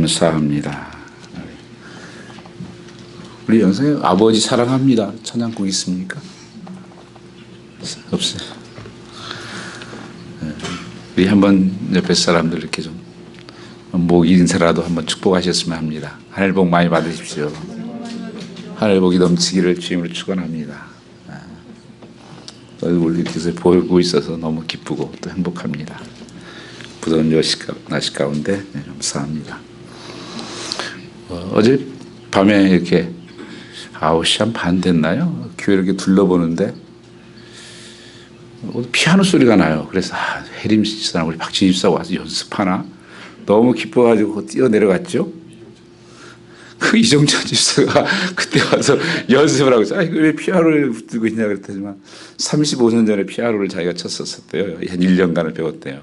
감사합니다. 우리 영상에 아버지 사랑합니다 찬양곡 있습니까? 없어요. 우리 한번 옆에 사람들 이렇게 좀 목 인사라도 한번 축복하셨으면 합니다. 하늘 복 많이 받으십시오. 하늘 복이 넘치기를 주님으로 축원합니다. 얼굴 이렇게 보고 있어서 너무 기쁘고 또 행복합니다. 부드러운 날씨 가운데 감사합니다. 어제 밤에 이렇게 9시 한 반 됐나요? 교회 이렇게 둘러보는데 피아노 소리가 나요. 그래서 혜림 집사랑 우리 박진희 집사 와서 연습하나? 너무 기뻐가지고 뛰어 내려갔죠. 그 이정찬 집사가 그때 와서 연습을 하고 있어요. 왜 피아노를 붙들고 있냐 그랬더니만 35년 전에 피아노를 자기가 쳤었대요. 한 1년간을 배웠대요.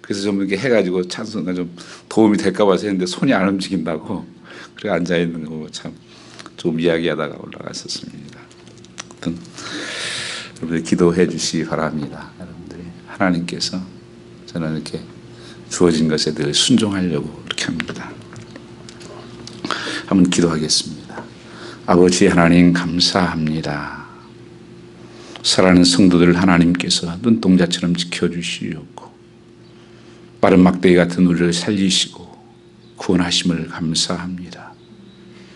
그래서 좀 이렇게 해가지고 찬송가 좀 도움이 될까 봐서 했는데 손이 안 움직인다고. 그래 앉아있는 거 참 좀 이야기하다가 올라갔었습니다. 하여튼 여러분들 기도해 주시기 바랍니다. 여러분들이 하나님께서 저는 이렇게 주어진 것에 늘 순종하려고 이렇게 합니다. 한번 기도하겠습니다. 아버지 하나님 감사합니다. 사랑하는 성도들 하나님께서 눈동자처럼 지켜주시옵고 빠른 막대기 같은 우리를 살리시고 구원하심을 감사합니다.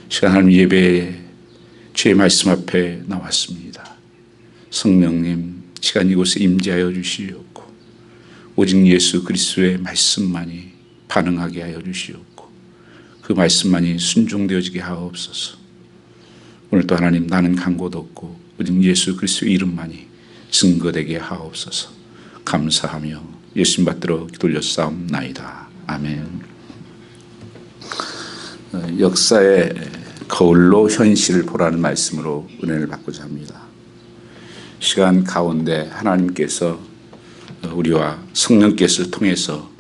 시간 하나님 예배에 주의 말씀 앞에 나왔습니다. 성령님 시간 이곳에 임재하여 주시옵고 오직 예수 그리스도의 말씀만이 반응하게 하여 주시옵고 그 말씀만이 순종되어지게 하옵소서. 오늘 또 하나님 나는 간 곳 없고 오직 예수 그리스도의 이름만이 증거되게 하옵소서. 감사하며 예수님 받들어 기도올렸사옵나이다. 아멘. 역사의 거울로 현실을 보라는 말씀으로 은혜를 받고자 합니다. 시간 가운데 하나님께서 우리와 성령께서를 통해서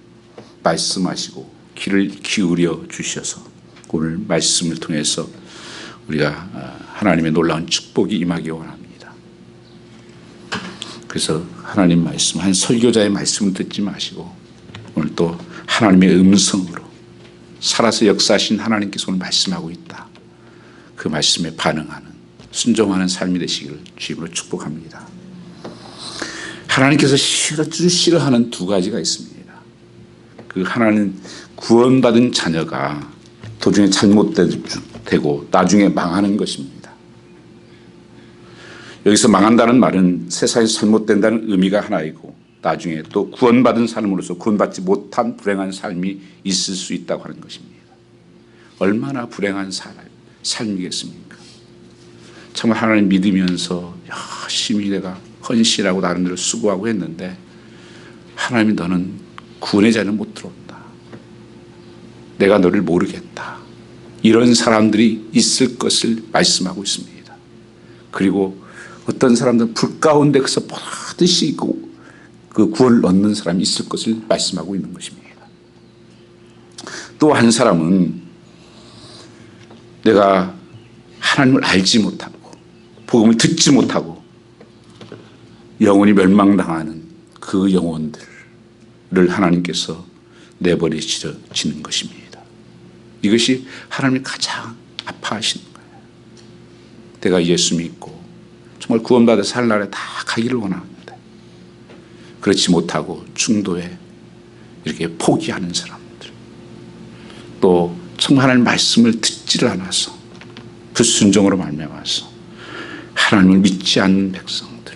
말씀하시고 귀를 기울여 주셔서 오늘 말씀을 통해서 우리가 하나님의 놀라운 축복이 임하기 원합니다. 그래서 하나님 말씀, 한 설교자의 말씀을 듣지 마시고 오늘 또 하나님의 음성으로 살아서 역사하신 하나님께서 오늘 말씀하고 있다. 그 말씀에 반응하는 순종하는 삶이 되시기를 주님으로 축복합니다. 하나님께서 싫어하는 두 가지가 있습니다. 그 하나는 구원받은 자녀가 도중에 잘못되고 나중에 망하는 것입니다. 여기서 망한다는 말은 세상에서 잘못된다는 의미가 하나이고 나중에 또 구원받은 사람으로서 구원받지 못한 불행한 삶이 있을 수 있다고 하는 것입니다. 얼마나 불행한 삶이겠습니까? 정말 하나님 믿으면서 열심히 내가 헌신하고 나름대로 수고하고 했는데 하나님이 너는 구원의 자리를 못 들어온다. 내가 너를 모르겠다. 이런 사람들이 있을 것을 말씀하고 있습니다. 그리고 어떤 사람들은 불 가운데 그래서 반드시 그 구원을 얻는 사람이 있을 것을 말씀하고 있는 것입니다. 또 한 사람은 내가 하나님을 알지 못하고 복음을 듣지 못하고 영혼이 멸망당하는 그 영혼들을 하나님께서 내버리시는 것입니다. 이것이 하나님이 가장 아파하시는 거예요. 내가 예수 믿고 정말 구원받아 살 날에 다 가기를 원하는데 그렇지 못하고 중도에 이렇게 포기하는 사람들, 또 정말 하나님 말씀을 듣지를 않아서 불순종으로 말미암아서 하나님을 믿지 않는 백성들,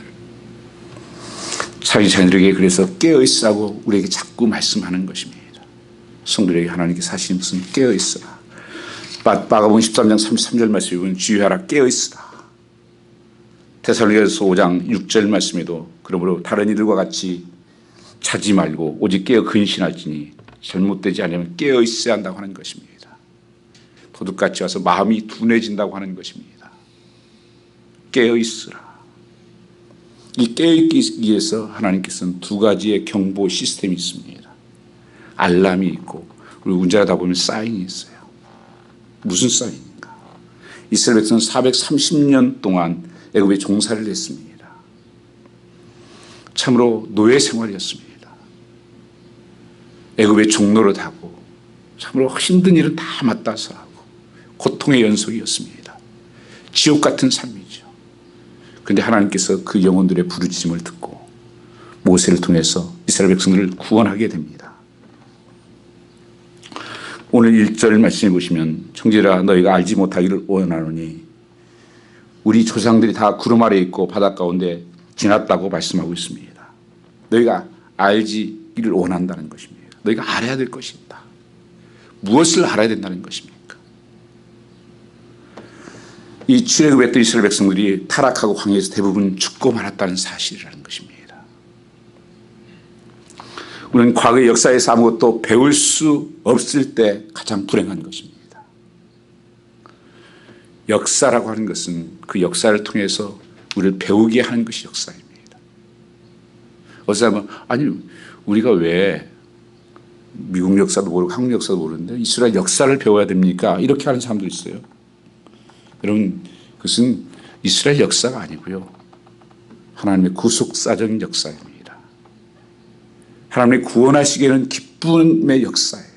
자기 자녀들에게 그래서 깨어있으라고 우리에게 자꾸 말씀하는 것입니다. 성도들에게 하나님께서 하시는 것은 깨어있으라. 마가복음 13장 33절 말씀에 보면 주의하라 깨어있으라. 데살로니가서 5장 6절 말씀에도 그러므로 다른 이들과 같이 자지 말고 오직 깨어 근신할지니 잘못되지 않으면 깨어 있어야 한다고 하는 것입니다. 도둑같이 와서 마음이 둔해진다고 하는 것입니다. 깨어 있으라. 이 깨어 있기 위해서 하나님께서는 두 가지의 경보 시스템이 있습니다. 알람이 있고 우리 운전하다 보면 사인이 있어요. 무슨 사인인가? 이스라엘 백성은 430년 동안 애굽에 종사를 했습니다. 참으로 노예 생활이었습니다. 애굽의 종로를 하고 참으로 힘든 일은 다 맞닿아서 하고 고통의 연속이었습니다. 지옥 같은 삶이죠. 그런데 하나님께서 그 영혼들의 부르짖음을 듣고 모세를 통해서 이스라엘 백성들을 구원하게 됩니다. 오늘 1절 말씀해 보시면 청지라 너희가 알지 못하기를 원하노니 우리 조상들이 다 구름 아래에 있고 바닷 가운데 지났다고 말씀하고 있습니다. 너희가 알지기를 원한다는 것입니다. 너희가 알아야 될 것이 있다. 무엇을 알아야 된다는 것입니까? 이 출애굽했던 이스라엘 백성들이 타락하고 광야에서 대부분 죽고 말았다는 사실이라는 것입니다. 우리는 과거의 역사에서 아무것도 배울 수 없을 때 가장 불행한 것입니다. 역사라고 하는 것은 그 역사를 통해서 우리를 배우게 하는 것이 역사입니다. 어서 하면 아니 우리가 왜 미국 역사도 모르고 한국 역사도 모르는데 이스라엘 역사를 배워야 됩니까? 이렇게 하는 사람도 있어요. 여러분 그것은 이스라엘 역사가 아니고요. 하나님의 구속사적인 역사입니다. 하나님의 구원하시기에는 기쁨의 역사예요.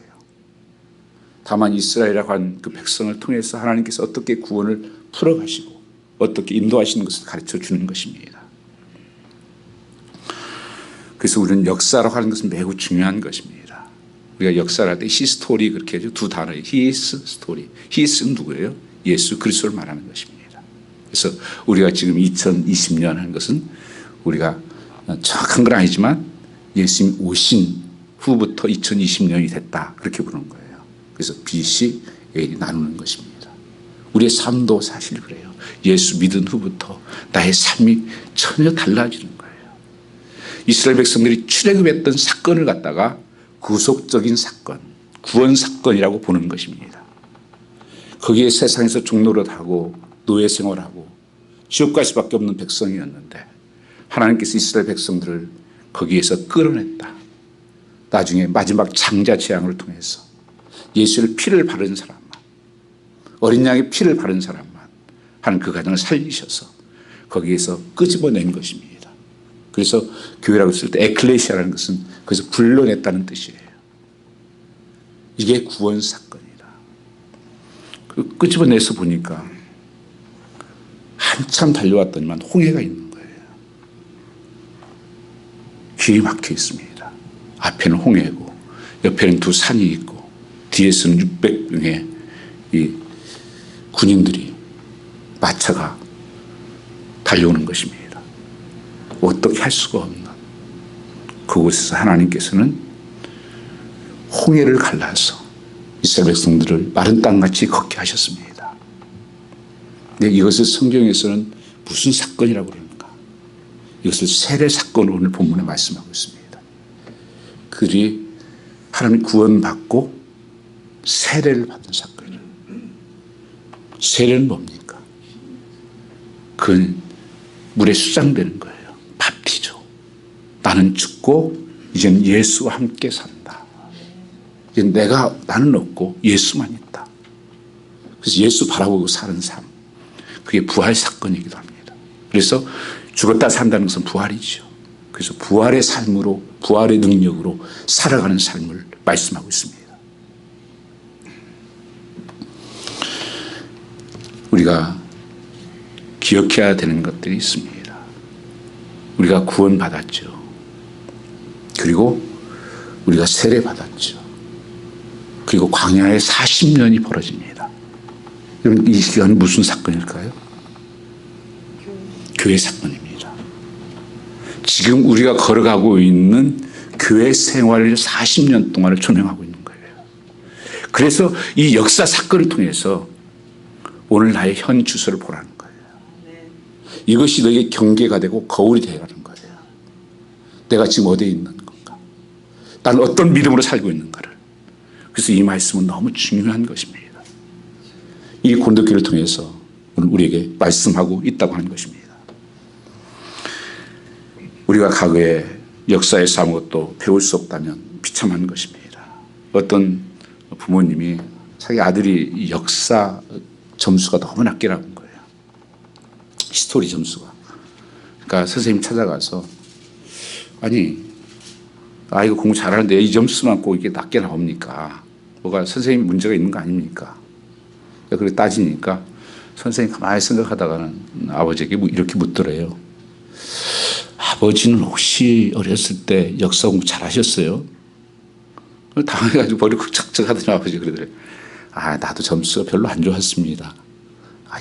다만 이스라엘이라고 한 그 백성을 통해서 하나님께서 어떻게 구원을 풀어가시고 어떻게 인도하시는 것을 가르쳐 주는 것입니다. 그래서 우리는 역사라고 하는 것은 매우 중요한 것입니다. 우리가 역사를 할 때 히스토리 그렇게 하죠. 두 단어예요. 히스 스토리. 히스는 누구예요? 예수 그리스도를 말하는 것입니다. 그래서 우리가 지금 2020년 하는 것은 우리가 정확한 건 아니지만 예수님이 오신 후부터 2020년이 됐다. 그렇게 부르는 거예요. 그래서 BC, AD 나누는 것입니다. 우리의 삶도 사실 그래요. 예수 믿은 후부터 나의 삶이 전혀 달라지는 거예요. 이스라엘 백성들이 출애굽했던 사건을 갖다가 구속적인 사건, 구원 사건이라고 보는 것입니다. 거기에 세상에서 종노릇하고 노예 생활하고 지옥 갈 수밖에 없는 백성이었는데 하나님께서 이스라엘 백성들을 거기에서 끌어냈다. 나중에 마지막 장자 재앙을 통해서 예수를 피를 바른 사람만, 어린 양의 피를 바른 사람만 하는 그 가정을 살리셔서 거기에서 끄집어낸 것입니다. 그래서 교회라고 쓸 때 에클레시아라는 것은 그래서 불러냈다는 뜻이에요. 이게 구원 사건이다. 그 끄집어내서 보니까 한참 달려왔더니만 홍해가 있는 거예요. 길이 막혀 있습니다. 앞에는 홍해고 옆에는 두 산이 있고 뒤에서는 600명의 이 군인들이 마차가 달려오는 것입니다. 어떻게 할 수가 없는 그곳에서 하나님께서는 홍해를 갈라서 이스라엘 백성들을 마른 땅같이 걷게 하셨습니다. 근데 이것을 성경에서는 무슨 사건이라고 그러는가? 이것을 세례 사건으로 오늘 본문에 말씀하고 있습니다. 그들이 하나님 구원받고 세례를 받는 사건이에요. 세례는 뭡니까? 그건 물에 수장되는 거예요. 밥티죠. 나는 죽고 이제는 예수와 함께 산다. 이제 나는 없고 예수만 있다. 그래서 예수 바라보고 사는 삶. 그게 부활 사건이기도 합니다. 그래서 죽었다 산다는 것은 부활이죠. 그래서 부활의 삶으로 부활의 능력으로 살아가는 삶을 말씀하고 있습니다. 우리가 기억해야 되는 것들이 있습니다. 우리가 구원받았죠. 그리고 우리가 세례받았죠. 그리고 광야에 40년이 벌어집니다. 그럼 이 시간은 무슨 사건일까요? 교회 사건입니다. 지금 우리가 걸어가고 있는 교회 생활을 40년 동안을 조명하고 있는 거예요. 그래서 이 역사 사건을 통해서 오늘 나의 현 주소를 보라는 거예요. 이것이 너에게 경계가 되고 거울이 되어가는 거예요. 내가 지금 어디에 있는 건가? 나는 어떤 믿음으로 살고 있는가를. 그래서 이 말씀은 너무 중요한 것입니다. 이 고린도교를 통해서 오늘 우리에게 말씀하고 있다고 하는 것입니다. 우리가 과거에 역사에서 아무것도 배울 수 없다면 비참한 것입니다. 어떤 부모님이 자기 아들이 역사 점수가 너무 낮게 나온 거예요. 히스토리 점수가. 그러니까 선생님 찾아가서 아니 아이가 공부 잘하는데 이 점수만 꼭 이렇게 낮게 나옵니까? 뭐가 선생님 문제가 있는 거 아닙니까? 그렇게 따지니까 선생님 가만히 생각하다가는 아버지에게 이렇게 묻더래요. 아버지는 혹시 어렸을 때 역사 공부 잘하셨어요? 당해가지고 머리 쿡 착착하더니 아버지가 그러더래요. 나도 점수가 별로 안 좋았습니다.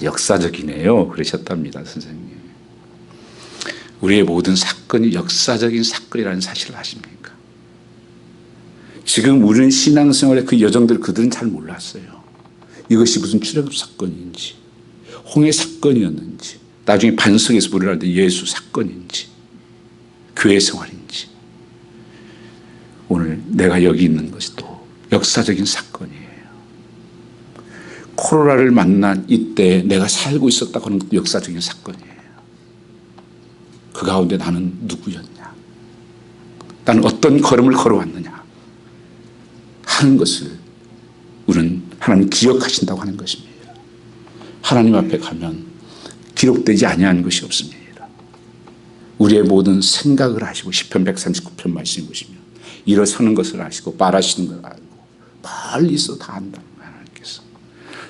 역사적이네요. 그러셨답니다, 선생님. 우리의 모든 사건이 역사적인 사건이라는 사실을 아십니까? 지금 우리는 신앙생활의 그 여정들 그들은 잘 몰랐어요. 이것이 무슨 출애굽 사건인지, 홍해 사건이었는지, 나중에 반석에서 불어날 때 예수 사건인지, 교회 생활인지. 오늘 내가 여기 있는 것이 또 역사적인 사건이에요. 코로나를 만난 이때 내가 살고 있었다고 하는 것도 역사적인 사건이에요. 그 가운데 나는 누구였냐? 나는 어떤 걸음을 걸어왔느냐? 하는 것을 우리는 하나님 기억하신다고 하는 것입니다. 하나님 앞에 가면 기록되지 아니하는 것이 없습니다. 우리의 모든 생각을 아시고 시편 139편 말씀 보시면 일어서는 것을 아시고 말하시는 걸 알고 멀리 있어 다 안다는 거예요. 하나님께서.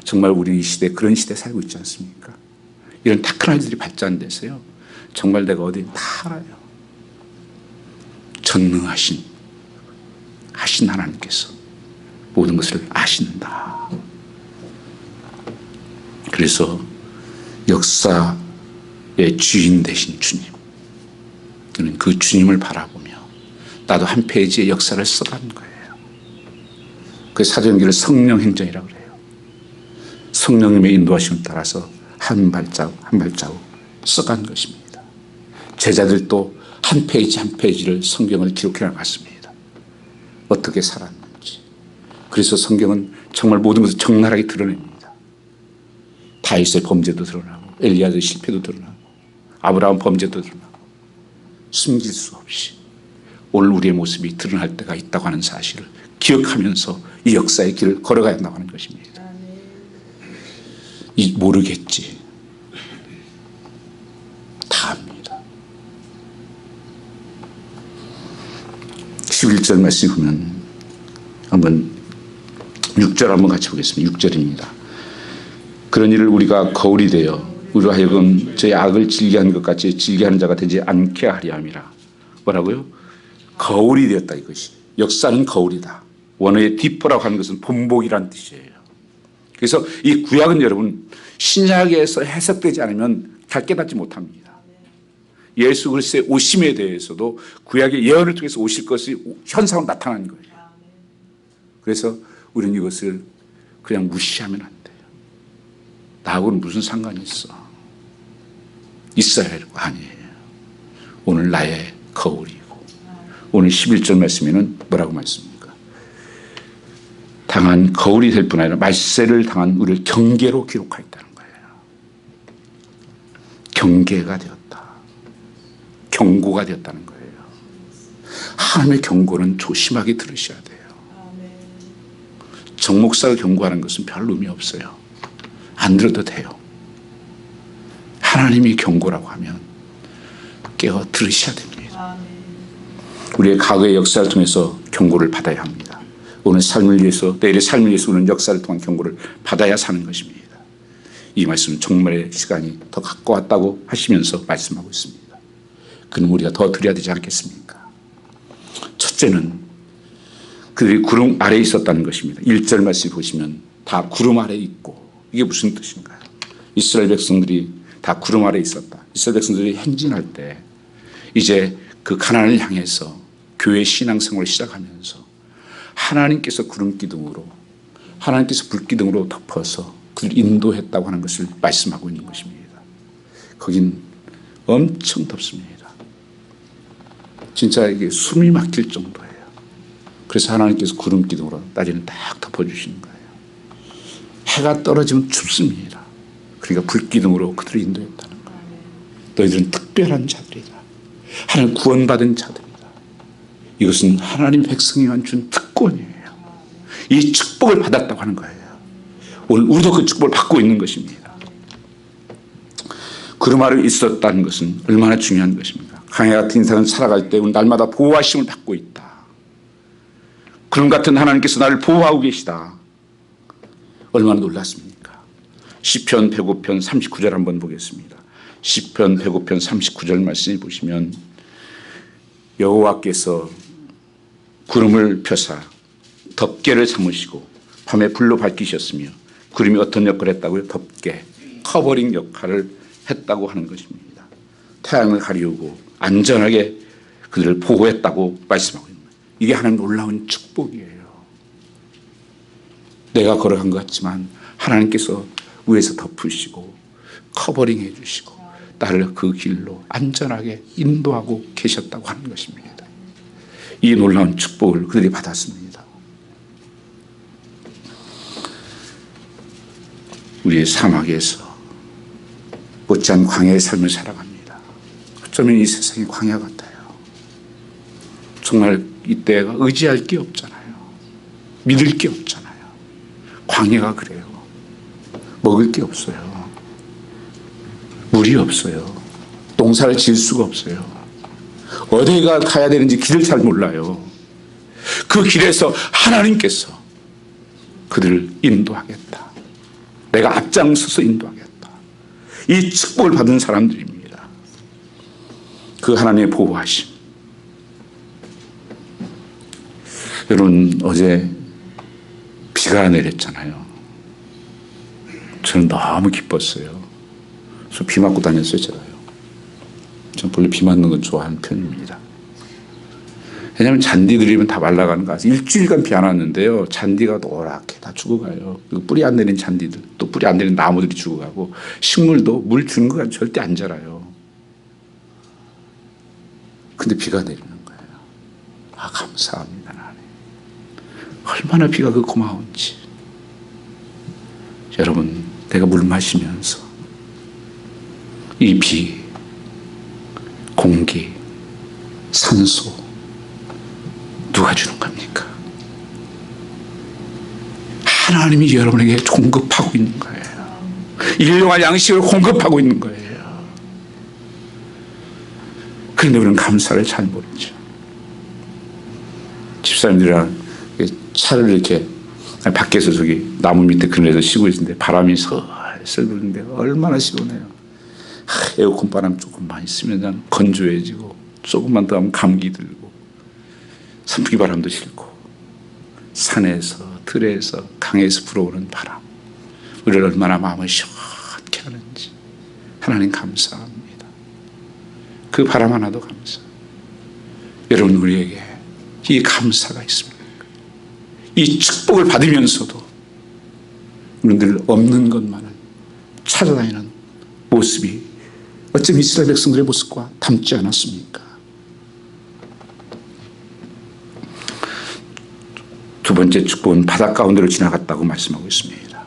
정말 우리 이 시대 그런 시대에 살고 있지 않습니까? 이런 테크놀로지들이 발전돼서요. 정말 내가 어디 다 알아요. 전능하신 하나님께서 모든 것을 아신다. 그래서 역사의 주인 되신 주님, 저는 그 주님을 바라보며 나도 한 페이지의 역사를 써가는 거예요. 그 사도행전을 성령 행전이라고 그래요. 성령님의 인도하심을 따라서 한 발자국 한 발자국 써간 것입니다. 제자들도 한 페이지 한 페이지를 성경을 기록해 나갔습니다. 어떻게 살았는지. 그래서 성경은 정말 모든 것을 적나라하게 드러냅니다. 다윗의 범죄도 드러나고 엘리야의 실패도 드러나고 아브라함 범죄도 드러나고 숨길 수 없이 오늘 우리의 모습이 드러날 때가 있다고 하는 사실을 기억하면서 이 역사의 길을 걸어가야 한다고 하는 것입니다. 모르겠지. 다 압니다. 11절 말씀 보면 한번 6절 한번 같이 보겠습니다. 6절입니다. 그런 일을 우리가 거울이 되어 우리로 하여금 저희 악을 즐겨하는 것 같이 즐겨하는 자가 되지 않게 하려 함이라. 뭐라고요? 거울이 되었다 이것이. 역사는 거울이다. 원어의 디퍼라고 하는 것은 본보기란 뜻이에요. 그래서 이 구약은 여러분 신약에서 해석되지 않으면 잘 깨닫지 못합니다. 예수 그리스도의 오심에 대해서도 구약의 예언을 통해서 오실 것이 현상으로 나타나는 거예요. 그래서 우리는 이것을 그냥 무시하면 안 돼요. 나하고는 무슨 상관이 있어? 있어야 할 거 아니에요. 오늘 나의 거울이고 오늘 11절 말씀에는 뭐라고 말씀입니까? 당한 거울이 될 뿐 아니라 말세를 당한 우리를 경계로 기록하였다는 거예요. 경계가 되었다. 경고가 되었다는 거예요. 하나님의 경고는 조심하게 들으셔야 돼요. 정 목사가 경고하는 것은 별 의미 없어요. 안 들어도 돼요. 하나님이 경고라고 하면 깨어 들으셔야 됩니다. 우리의 과거의 역사를 통해서 경고를 받아야 합니다. 오늘 삶을 위해서 내일의 삶을 위해서 우리는 역사를 통한 경고를 받아야 사는 것입니다. 이 말씀 정말의 시간이 더 가까웠다고 하시면서 말씀하고 있습니다. 그럼 우리가 더 드려야 되지 않겠습니까? 첫째는 그들이 구름 아래에 있었다는 것입니다. 1절 말씀 보시면 다 구름 아래에 있고 이게 무슨 뜻인가요? 이스라엘 백성들이 다 구름 아래에 있었다. 이스라엘 백성들이 행진할 때 이제 그 가나안을 향해서 교회 신앙생활을 시작하면서 하나님께서 구름 기둥으로 하나님께서 불 기둥으로 덮어서 그를 인도했다고 하는 것을 말씀하고 있는 것입니다. 거긴 엄청 덥습니다. 진짜 이게 숨이 막힐 정도예요. 그래서 하나님께서 구름 기둥으로 낮에는 딱 덮어주시는 거예요. 해가 떨어지면 춥습니다. 그러니까 불 기둥으로 그들을 인도했다는 거예요. 너희들은 특별한 자들이다. 하나님 구원받은 자들이다. 이것은 하나님 백성에만 준 특권이에요. 이 축복을 받았다고 하는 거예요. 오늘 우리도 그 축복을 받고 있는 것입니다. 구름 아래에 있었다는 것은 얼마나 중요한 것입니까? 강해 같은 인생을 살아갈 때 우리 날마다 보호하심을 받고 있다. 구름 같은 하나님께서 나를 보호하고 계시다. 얼마나 놀랐습니까? 시편 105편 39절 한번 보겠습니다. 시편 105편 39절 말씀해 보시면 여호와께서 구름을 펴사 덮개를 삼으시고 밤에 불로 밝히셨으며 구름이 어떤 역할을 했다고요? 덮개, 커버링 역할을 했다고 하는 것입니다. 태양을 가리우고 안전하게 그들을 보호했다고 말씀하고 있는 거예요. 이게 하나님 놀라운 축복이에요. 내가 걸어간 것 같지만 하나님께서 위에서 덮으시고 커버링 해주시고 나를 그 길로 안전하게 인도하고 계셨다고 하는 것입니다. 이 놀라운 축복을 그들이 받았습니다. 우리의 사막에서 못지않은 광야의 삶을 살아갑니다. 어쩌면 이 세상이 광야 같아요. 정말 이때가 의지할 게 없잖아요. 믿을 게 없잖아요. 광야가 그래요. 먹을 게 없어요. 물이 없어요. 농사를 지을 수가 없어요. 어디가 가야 되는지 길을 잘 몰라요. 그 길에서 하나님께서 그들을 인도하겠다. 내가 앞장서서 인도하겠다. 이 축복을 받은 사람들입니다. 그 하나님의 보호하심. 여러분 어제 비가 내렸잖아요. 저는 너무 기뻤어요. 저 비 맞고 다녔어요, 제가요. 저는 원래 비 맞는 건 좋아하는 편입니다. 왜냐하면 잔디들이면 다 말라가는 거 아세요? 일주일간 비 안 왔는데요. 잔디가 노랗게 다 죽어가요. 그리고 뿌리 안 내린 잔디들, 또 뿌리 안 내린 나무들이 죽어가고 식물도 물 주는 거 절대 안 자라요. 근데 비가 내리는 거예요. 아, 감사합니다, 하나님. 얼마나 비가 그 고마운지. 여러분, 내가 물 마시면서 이 비, 공기, 산소 누가 주는 겁니까? 하나님이 여러분에게 공급하고 있는 거예요. 일용할 양식을 공급하고 있는 거예요. 그런데 우리는 감사를 잘 모르죠. 집사님들이랑 차를 이렇게 밖에서 저기 나무 밑에 그늘에서 쉬고 있는데 바람이 슬슬 부는데 얼마나 시원해요. 에어컨 바람 조금만 있으면 그냥 건조해지고 조금만 더 하면 감기 들고 선풍기 바람도 싫고 산에서 들에서 강에서 불어오는 바람 우리를 얼마나 마음을 시원케 하는지 하나님 감사합니다. 그 바람 하나도 감사. 여러분 우리에게 이 감사가 있습니다. 이 축복을 받으면서도 우리들 없는 것만을 찾아다니는 모습이 어쩜 이스라엘 백성들의 모습과 닮지 않았습니까? 두 번째 축복은 바다 가운데로 지나갔다고 말씀하고 있습니다.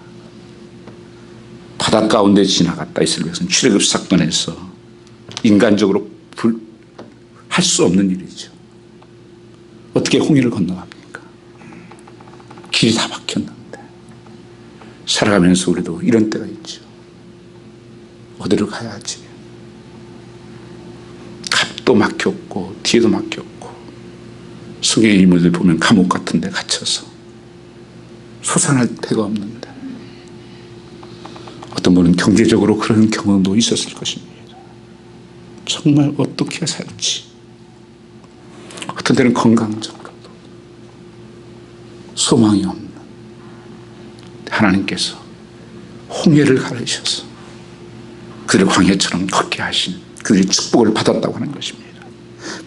바다 가운데 지나갔다. 이스라엘 백성 출애굽 사건에서 인간적으로 할 수 없는 일이죠. 어떻게 홍해를 건너갑니까? 길이 다 막혔는데 살아가면서 우리도 이런 때가 있죠. 어디로 가야지? 값도 막혔고 뒤에도 막혔고 성경의 인물들 보면 감옥 같은 데 갇혀서 소산할 데가 없는데 어떤 분은 경제적으로 그런 경험도 있었을 것입니다. 정말 어떻게 살지 어떤 때는 건강적으로도 소망이 없는 하나님께서 홍해를 가르셔서 그들을 광야처럼 걷게 하신 그들이 축복을 받았다고 하는 것입니다.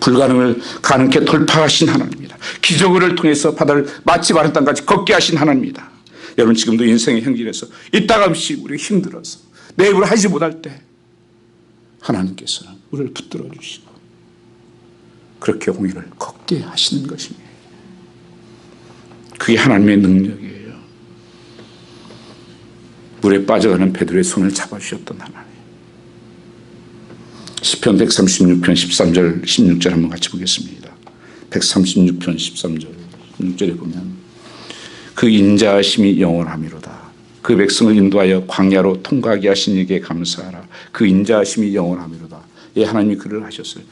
불가능을 가능케 돌파하신 하나님입니다. 기적을 통해서 바다를 마치 마른 땅까지 걷게 하신 하나님입니다. 여러분 지금도 인생의 행진에서 이따금씩 우리가 힘들어서 내 입으로 하지 못할 때 하나님께서는 우리를 붙들어 주시고 그렇게 홍해를 걷게 하시는 것입니다. 그게 하나님의 능력이에요. 물에 빠져가는 베드로의 손을 잡아주셨던 하나님. 시편 136편 13절 16절 한번 같이 보겠습니다. 136편 13절 16절에 보면 그 인자하심이 영원하미로다. 그 백성을 인도하여 광야로 통과하게 하신 이에게 감사하라. 그 인자하심이 영원하미로다. 예, 하나님이 그를 하셨어요.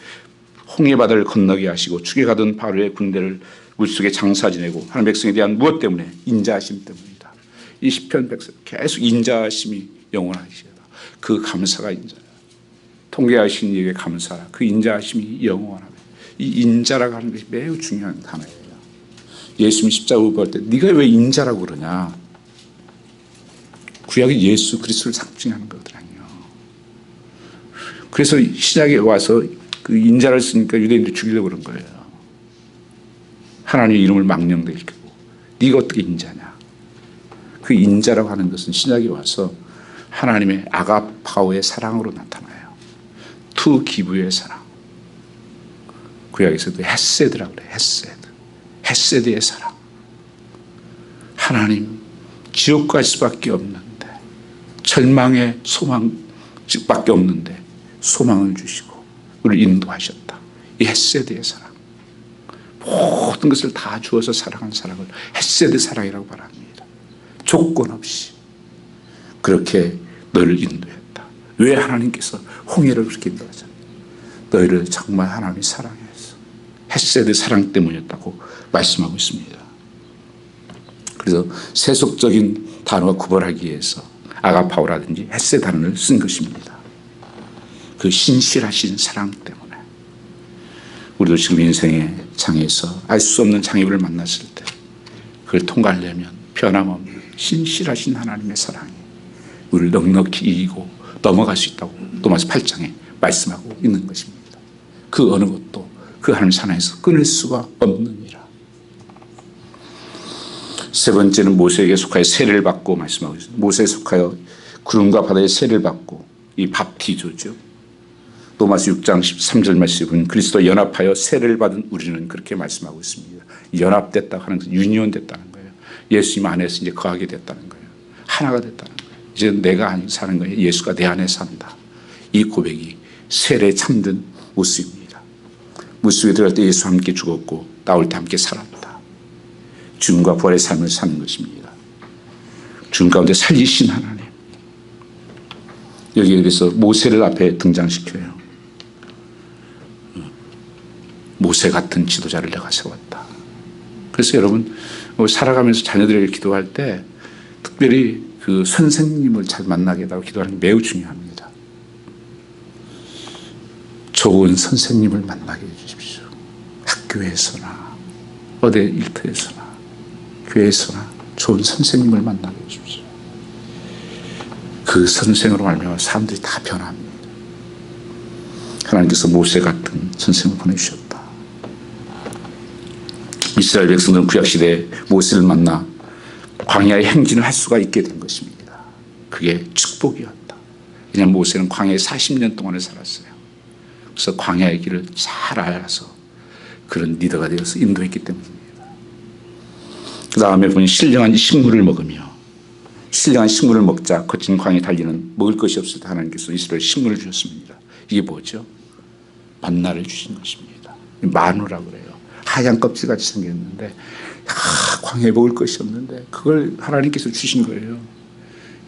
홍해 바다를 건너게 하시고 죽게 가던 바로의 군대를 물속에 장사 지내고 하나님 백성에 대한 무엇 때문에? 인자하심 때문이다. 이 시편 백성 계속 인자하심이 영원하시다. 그 감사가 인자야. 통계하신 이에게 감사라. 그 인자하심이 영원하다. 이 인자라고 하는 것이 매우 중요한 단어예요. 예수님 십자가 못 볼 때 네가 왜 인자라고 그러냐? 구약이 예수 그리스도를 상징하는 거거든요. 그래서 신약에 와서 그 인자를 쓰니까 유대인들이 죽이려고 그런 거예요. 하나님의 이름을 망령되시고 네가 어떻게 인자냐? 그 인자라고 하는 것은 신약에 와서 하나님의 아가파오의 사랑으로 나타나요. 투 기브의 사랑. 구약에서도 헤세드라고 그래요. 헤세드. 헤세드의 사랑. 하나님 지옥 갈 수밖에 없는데 절망의 소망밖에 없는데 소망을 주시고 우리를 인도하셨다. 이 헤세드의 사랑. 모든 것을 다 주어서 사랑하는 사랑을 헤세드 사랑이라고 말합니다. 조건 없이 그렇게 너를 인도했다. 왜 하나님께서 홍해를 그렇게 인도하잖아요. 너희를 정말 하나님이 사랑해서 헤세드 사랑 때문이었다고 말씀하고 있습니다. 그래서 세속적인 단어와 구별하기 위해서 아가파오라든지 헤세드 단어를 쓴 것입니다. 그 신실하신 사랑 때문에 우리도 지금 인생의 장에서 알 수 없는 장애물을 만났을 때 그걸 통과하려면 변함없는 신실하신 하나님의 사랑이 우리를 넉넉히 이기고 넘어갈 수 있다고 로마서 8장에 말씀하고 있는 것입니다. 그 어느 것도 그 하나님 사랑에서 끊을 수가 없느니라. 세 번째는 모세에게 속하여 세례를 받고 말씀하고 있습니다. 모세에 속하여 구름과 바다에 세례를 받고 이 밥티조죠. 로마서 6장 13절 말씀은 그리스도와 연합하여 세례를 받은 우리는 그렇게 말씀하고 있습니다. 연합됐다고 하는 것은 유니온됐다는 거예요. 예수님 안에서 이제 거하게 됐다는 거예요. 하나가 됐다는 거예요. 이제 내가 아니 사는 거예요. 예수가 내 안에 산다. 이 고백이 세례에 참된 모습입니다. 물속에 들어갈 때 예수와 함께 죽었고 나올 때 함께 살았다. 죽음과 부활의 삶을 사는 것입니다. 죽음 가운데 살리신 하나님. 여기에 그래서 모세를 앞에 등장시켜요. 모세 같은 지도자를 내가 세웠다. 그래서 여러분 살아가면서 자녀들에게 기도할 때 특별히 그 선생님을 잘 만나게 해달라고 기도하는 게 매우 중요합니다. 좋은 선생님을 만나게 해주십시오. 학교에서나 어디 일터에서나 교회에서나 좋은 선생님을 만나게 해주십시오. 그 선생으로 말미암아 사람들이 다 변합니다. 하나님께서 모세 같은 선생을 보내주셨다. 이스라엘 백성들은 구약시대에 모세를 만나 광야의 행진을 할 수가 있게 된 것입니다. 그게 축복이었다. 왜냐하면 모세는 광야에 40년 동안을 살았어요. 그래서 광야의 길을 잘 알아서 그런 리더가 되어서 인도했기 때문입니다. 그 다음에 보면 신령한 식물을 먹으며 신령한 식물을 먹자 거친 광야에 달리는 먹을 것이 없을 때 하나님께서 이스라엘 식물을 주셨습니다. 이게 뭐죠? 만나를 주신 것입니다. 마누라고 그래요. 하얀 껍질같이 생겼는데 광야에 먹을 것이 없는데 그걸 하나님께서 주신 거예요.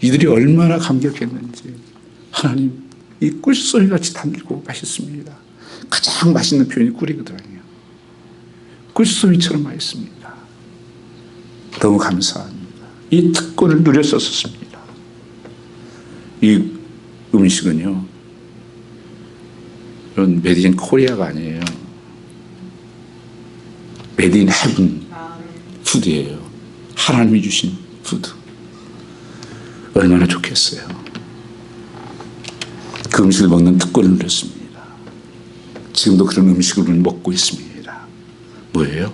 이들이 얼마나 감격했는지 하나님 이 꿀소리같이 담기고 맛있습니다. 가장 맛있는 표현이 꿀이거든요. 꿀소리처럼 맛있습니다. 너무 감사합니다. 이 특권을 누렸었습니다. 이 음식은요 이런 메드 인 코리아가 아니에요. 메드 인 헤븐 푸드예요. 하나님이 주신 푸드. 얼마나 좋겠어요. 그 음식을 먹는 특권을 누렸습니다. 지금도 그런 음식을 먹고 있습니다. 뭐예요?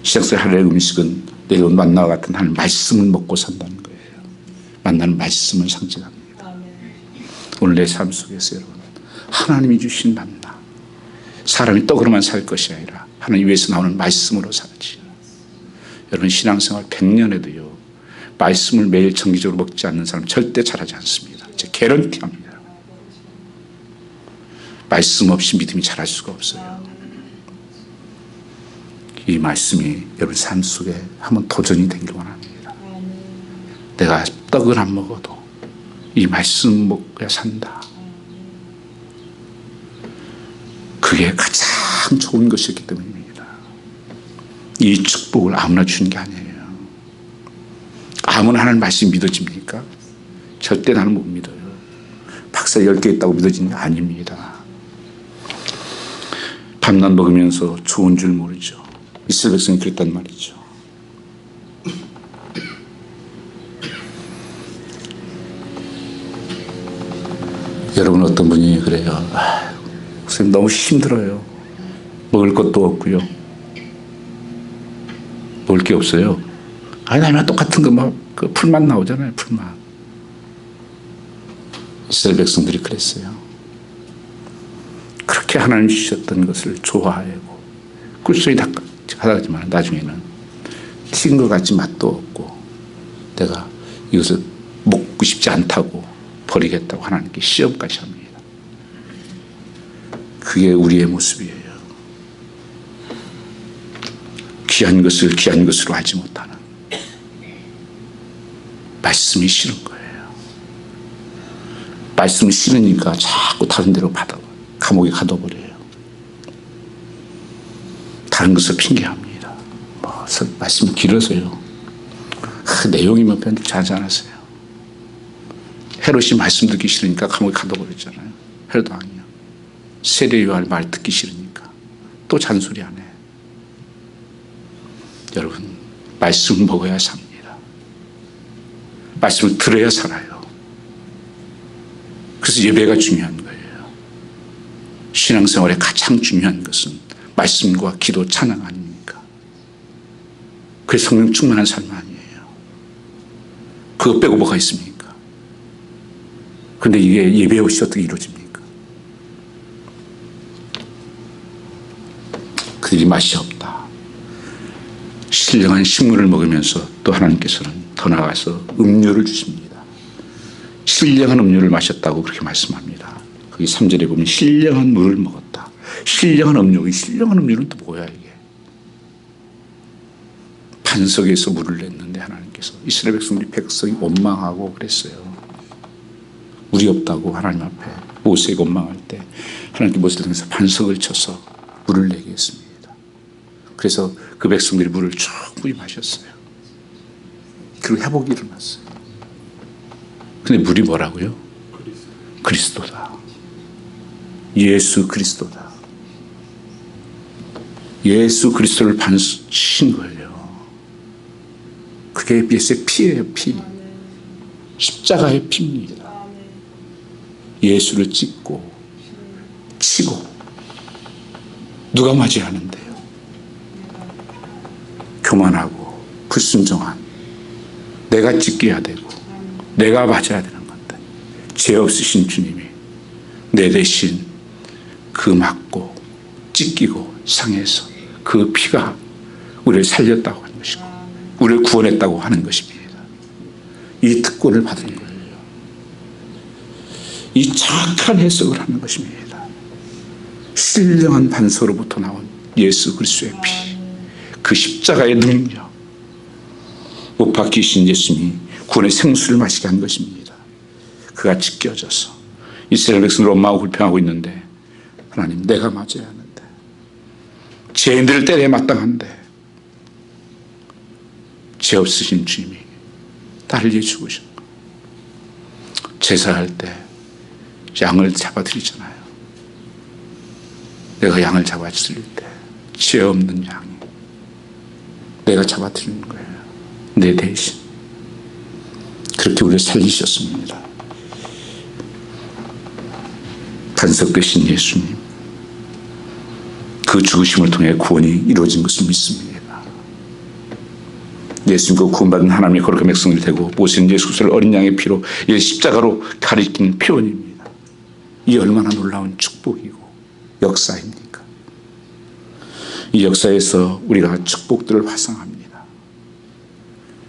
시작될 하루의 음식은 내려온 만나와 같은 하나님 말씀을 먹고 산다는 거예요. 만나는 말씀을 상징합니다. 오늘 내 삶 속에서 여러분 하나님이 주신 만나, 사람이 떡으로만 살 것이 아니라 하나님 위에서 나오는 말씀으로 살지. 여러분 신앙생활 100년에도요 말씀을 매일 정기적으로 먹지 않는 사람 절대 잘하지 않습니다. 제 개런티합니다. 말씀 없이 믿음이 자랄 수가 없어요. 이 말씀이 여러분 삶 속에 한번 도전이 되길 원합니다. 내가 떡을 안 먹어도 이 말씀 먹어야 산다. 그게 가장 좋은 것이었기 때문입니다. 이 축복을 아무나 주는 게 아니에요. 아무나 하는 말씀 믿어집니까? 절대 나는 못 믿어요. 박사 10개 있다고 믿어지는 게 아닙니다. 밤낮 먹으면서 좋은 줄 모르죠. 이스라엘 백성이 그랬단 말이죠. 여러분 어떤 분이 그래요. 선생님 너무 힘들어요. 먹을 것도 없고요. 먹을 게 없어요. 아니 나만 똑같은 거 막 그 풀만 나오잖아요. 풀만. 이스라엘 백성들이 그랬어요. 그렇게 하나님 주셨던 것을 좋아하고 꿀소리 하다지만 나중에는 튀긴 것 같이 맛도 없고 내가 이것을 먹고 싶지 않다고 버리겠다고 하나님께 시험까지 합니다. 그게 우리의 모습이에요. 귀한 것을 귀한 것으로 하지 못하는 말씀이 싫은 거예요. 말씀이 싫으니까 자꾸 다른 데로 감옥에 가둬버려요. 다른 것을 핑계합니다. 말씀이 길어서요. 내용이면 편집지 않았어요. 헤롯이 말씀 듣기 싫으니까 감옥에 가둬버렸잖아요. 헤롯 왕이요. 세례 요한 말 듣기 싫으니까 또 잔소리 안 해. 여러분 말씀을 먹어야 삽니다. 말씀을 들어야 살아요. 그래서 예배가 중요한 거예요. 신앙생활에 가장 중요한 것은 말씀과 기도 찬양 아닙니까? 그게 성령 충만한 삶 아니에요. 그거 빼고 뭐가 있습니까? 그런데 이게 예배 없이 어떻게 이루어집니까? 그들이 맛이 없다. 신령한 식물을 먹으면서 또 하나님께서는 더 나아가서 음료를 주십니다. 신령한 음료를 마셨다고 그렇게 말씀합니다. 거기 3절에 보면 신령한 물을 먹었다. 신령한 음료, 이 신령한 음료는 또 뭐야 이게? 반석에서 물을 냈는데 하나님께서 이스라엘 백성이 원망하고 그랬어요. 물이 없다고 하나님 앞에 모세가 원망할 때 하나님께 모세를 통해서 반석을 쳐서 물을 내게 했습니다. 그래서 그 백성들이 물을 충분히 마셨어요. 그리고 회복이 일어났어요. 근데 물이 뭐라고요? 그리스도다. 예수 그리스도다. 예수 그리스도를 반신 거예요. 그게 예수의 피예요. 피. 십자가의 피입니다. 예수를 찢고 치고 누가 맞이하는데요? 교만하고 불순종한 내가 찢겨야 되고 내가 맞아야 되는 건데 죄 없으신 주님이 내 대신 그 맞고 찢기고 상해서 그 피가 우리를 살렸다고 하는 것이고 우리를 구원했다고 하는 것입니다. 이 특권을 받은 거예요. 이 정확한 해석을 하는 것입니다. 신령한 반석으로부터 나온 예수 그리스도의 피, 그 십자가의 능력, 못 박히신 예수님이 구원의 생수를 마시게 한 것입니다. 그가 찢겨져서 이스라엘 백성들 원망하고 불평하고 있는데 하나님 내가 맞아야 하는데 죄인들을 때려야 마땅한데 죄 없으신 주님이 나를 위해 죽으신 거. 제사할 때 양을 잡아드리잖아요. 내가 양을 잡아드릴 때 죄 없는 양이 내가 잡아드리는 거예요. 내 대신. 그렇게 우리를 살리셨습니다. 반석 되신 예수님, 그 죽으심을 통해 구원이 이루어진 것을 믿습니다. 예수님과 구원받은 하나님의 거룩한 백성들이 되고 모세는 예수 그리스도를 어린 양의 피로 십자가로 가리킨 표현입니다. 이 얼마나 놀라운 축복이고 역사입니까? 이 역사에서 우리가 축복들을 화상합니다.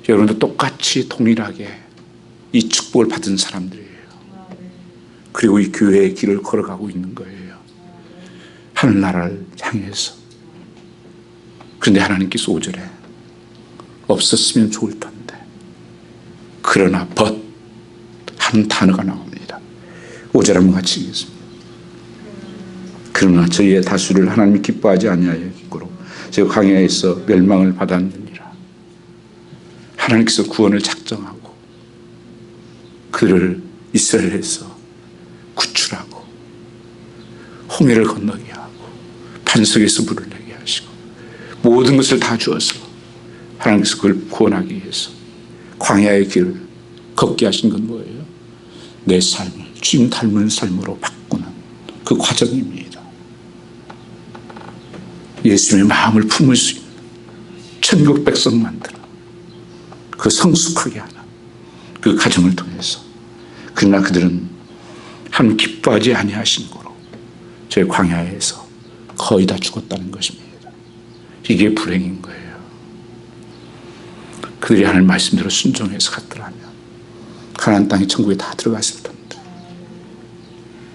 여러분도 똑같이 동일하게 이 축복을 받은 사람들이에요. 그리고 이 교회의 길을 걸어가고 있는 거예요. 하늘나라를 향해서. 그런데 하나님께서 5절에 없었으면 좋을 텐데 그러나 but 한 단어가 나옵니다. 5절 한번 같이 읽겠습니다. 그러나 저희의 다수를 하나님이 기뻐하지 아니하였고로 저 광야에서 멸망을 받았느니라. 하나님께서 구원을 작정하고 그를 이스라엘에서 구출하고 홍해를 건너게 하고 반석에서 물을 내게 하시고 모든 것을 다 주어서 하나님께서 그걸 구원하기 위해서 광야의 길을 걷게 하신 건 뭐예요? 내 삶을 주님 닮은 삶으로 바꾸는 그 과정입니다. 예수님의 마음을 품을 수 있는 천국 백성 만드는 그 성숙하게 하는 그 과정을 통해서 그러나 그들은 하나님 기뻐하지 아니하신 거로 저희 광야에서 거의 다 죽었다는 것입니다. 이게 불행인 거예요. 그들이 하나님 말씀대로 순종해서 갔더라면 가나안 땅의 천국에 다 들어갔을 텐데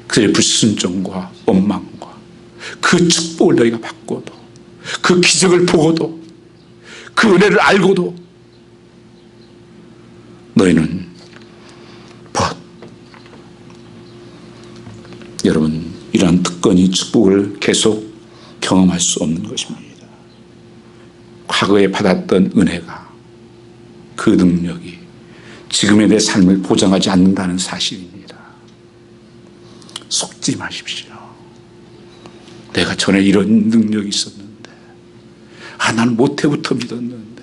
그들의 불순종과 원망과 그 축복을 너희가 받고도 그 기적을 보고도 그 은혜를 알고도 너희는 여러분 이러한 특권이 축복을 계속 경험할 수 없는 것입니다. 과거에 받았던 은혜가 그 능력이 지금의 내 삶을 보장하지 않는다는 사실입니다. 속지 마십시오. 내가 전에 이런 능력이 있었는데 나는 모태부터 믿었는데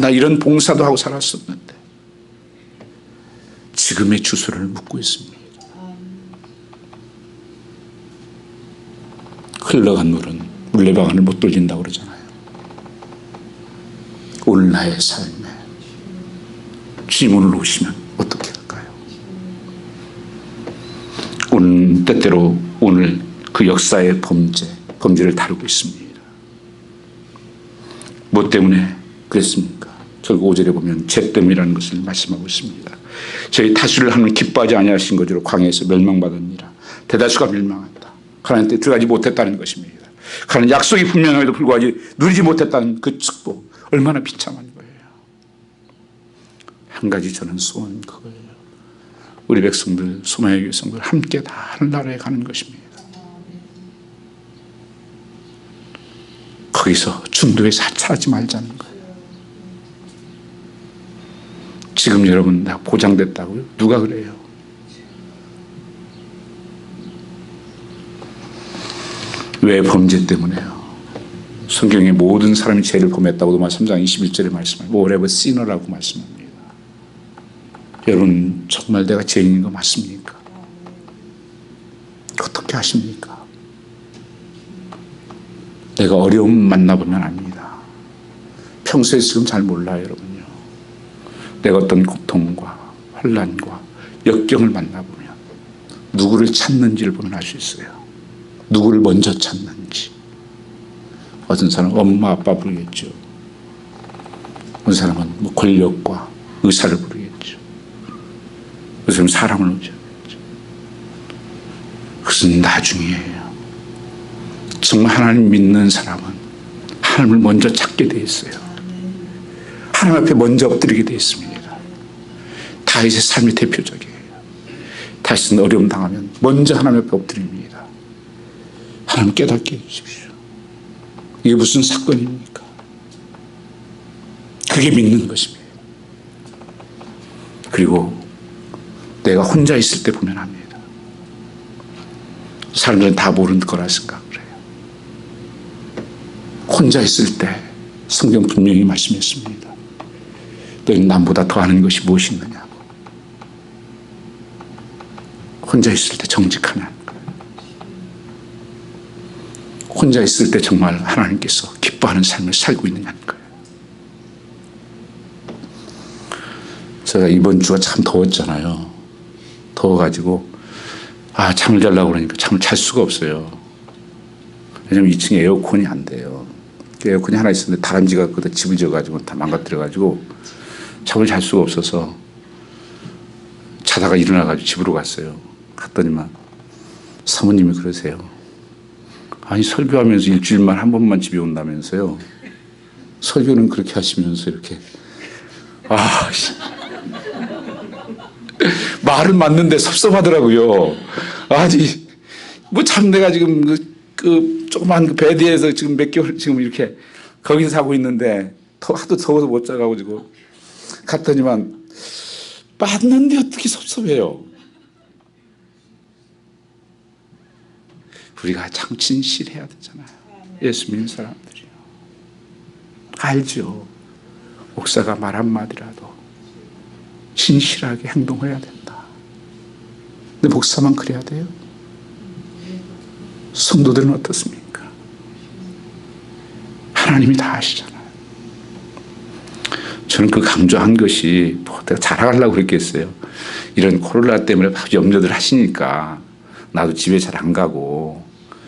나 이런 봉사도 하고 살았었는데 지금의 주소를 묻고 있습니다. 흘러간 물은 물레방아를 못 돌린다고 그러잖아요. 오늘 나의 삶에 주님을 오시면 어떻게 할까요? 오늘 때때로 오늘 그 역사의 범죄를 다루고 있습니다. 뭐 때문에 그랬습니까? 결국 5절에 보면 죄 때문이라는 것을 말씀하고 있습니다. 저희 다수를 하나님 기뻐하지 아니하신 것으로 광야에서 멸망받으니라. 대다수가 멸망한다. 하나님 때 들어가지 못했다는 것입니다. 하나님 약속이 분명함에도 불구하고 누리지 못했다는 그 축복 얼마나 비참한 거예요. 한 가지 저는 소원 그거예요. 우리 백성들 소망의 백성들 함께 다 하늘나라에 가는 것입니다. 거기서 중도에서 하차하지 말자는 거예요. 지금 여러분 다 보장됐다고요? 누가 그래요? 왜 범죄 때문에요? 성경에 모든 사람이 죄를 범했다고 3장 21절에 말씀합니다. whatever sinner라고 말씀합니다. 여러분 정말 내가 죄인인 거 맞습니까? 어떻게 하십니까? 내가 어려움 만나보면 압니다. 평소에 지금 잘 몰라요, 여러분요. 내가 어떤 고통과 환난과 역경을 만나보면 누구를 찾는지를 보면 알 수 있어요. 누구를 먼저 찾는지. 어떤 사람은 엄마 아빠 부르겠죠. 어떤 사람은 뭐 권력과 의사를 부르겠죠. 어떤 사람은 사람을 의지하겠죠. 그것은 나중이에요. 정말 하나님 믿는 사람은 하나님을 먼저 찾게 돼 있어요. 하나님 앞에 먼저 엎드리게 돼 있습니다. 다윗의 삶이 대표적이에요. 다윗은 어려움 당하면 먼저 하나님 앞에 엎드립니다. 하나님 깨닫게 해주십시오. 이게 무슨 사건입니까? 그게 믿는 것입니다. 그리고 내가 혼자 있을 때 보면 합니다. 사람들은 다 모르는 거라 생각을 해요. 혼자 있을 때 성경 분명히 말씀했습니다. 너희는 남보다 더하는 것이 무엇이 있느냐고. 혼자 있을 때 정직하냐. 혼자 있을 때 정말 하나님께서 기뻐하는 삶을 살고 있느냐는 거예요. 제가 이번 주가 참 더웠잖아요. 더워가지고 잠을 자려고 그러니까 잠을 잘 수가 없어요. 왜냐면 2층에 에어컨이 안 돼요. 에어컨이 하나 있었는데 다람쥐가 거기다 집을 지어가지고 다 망가뜨려가지고 잠을 잘 수가 없어서 자다가 일어나가지고 집으로 갔어요. 갔더니만 사모님이 그러세요. 아니 설교하면서 일주일만 한 번만 집에 온다면서요. 설교는 그렇게 하시면서 이렇게 말은 맞는데 섭섭하더라고요. 아니 뭐 참 내가 지금 그 조그만 그 베드에서 지금 몇 개월 지금 이렇게 거기서 자고 있는데 하도 더워서 못 자가지고 갔더니만 맞는데 어떻게 섭섭해요. 우리가 참 진실해야 되잖아요. 예수 믿는 사람들이요. 알죠. 목사가 말 한마디라도 진실하게 행동해야 된다. 근데 목사만 그래야 돼요? 성도들은 어떻습니까? 하나님이 다 아시잖아요. 저는 그 강조한 것이 뭐 내가 자랑하려고 그랬겠어요. 이런 코로나 때문에 염려들 하시니까 나도 집에 잘 안 가고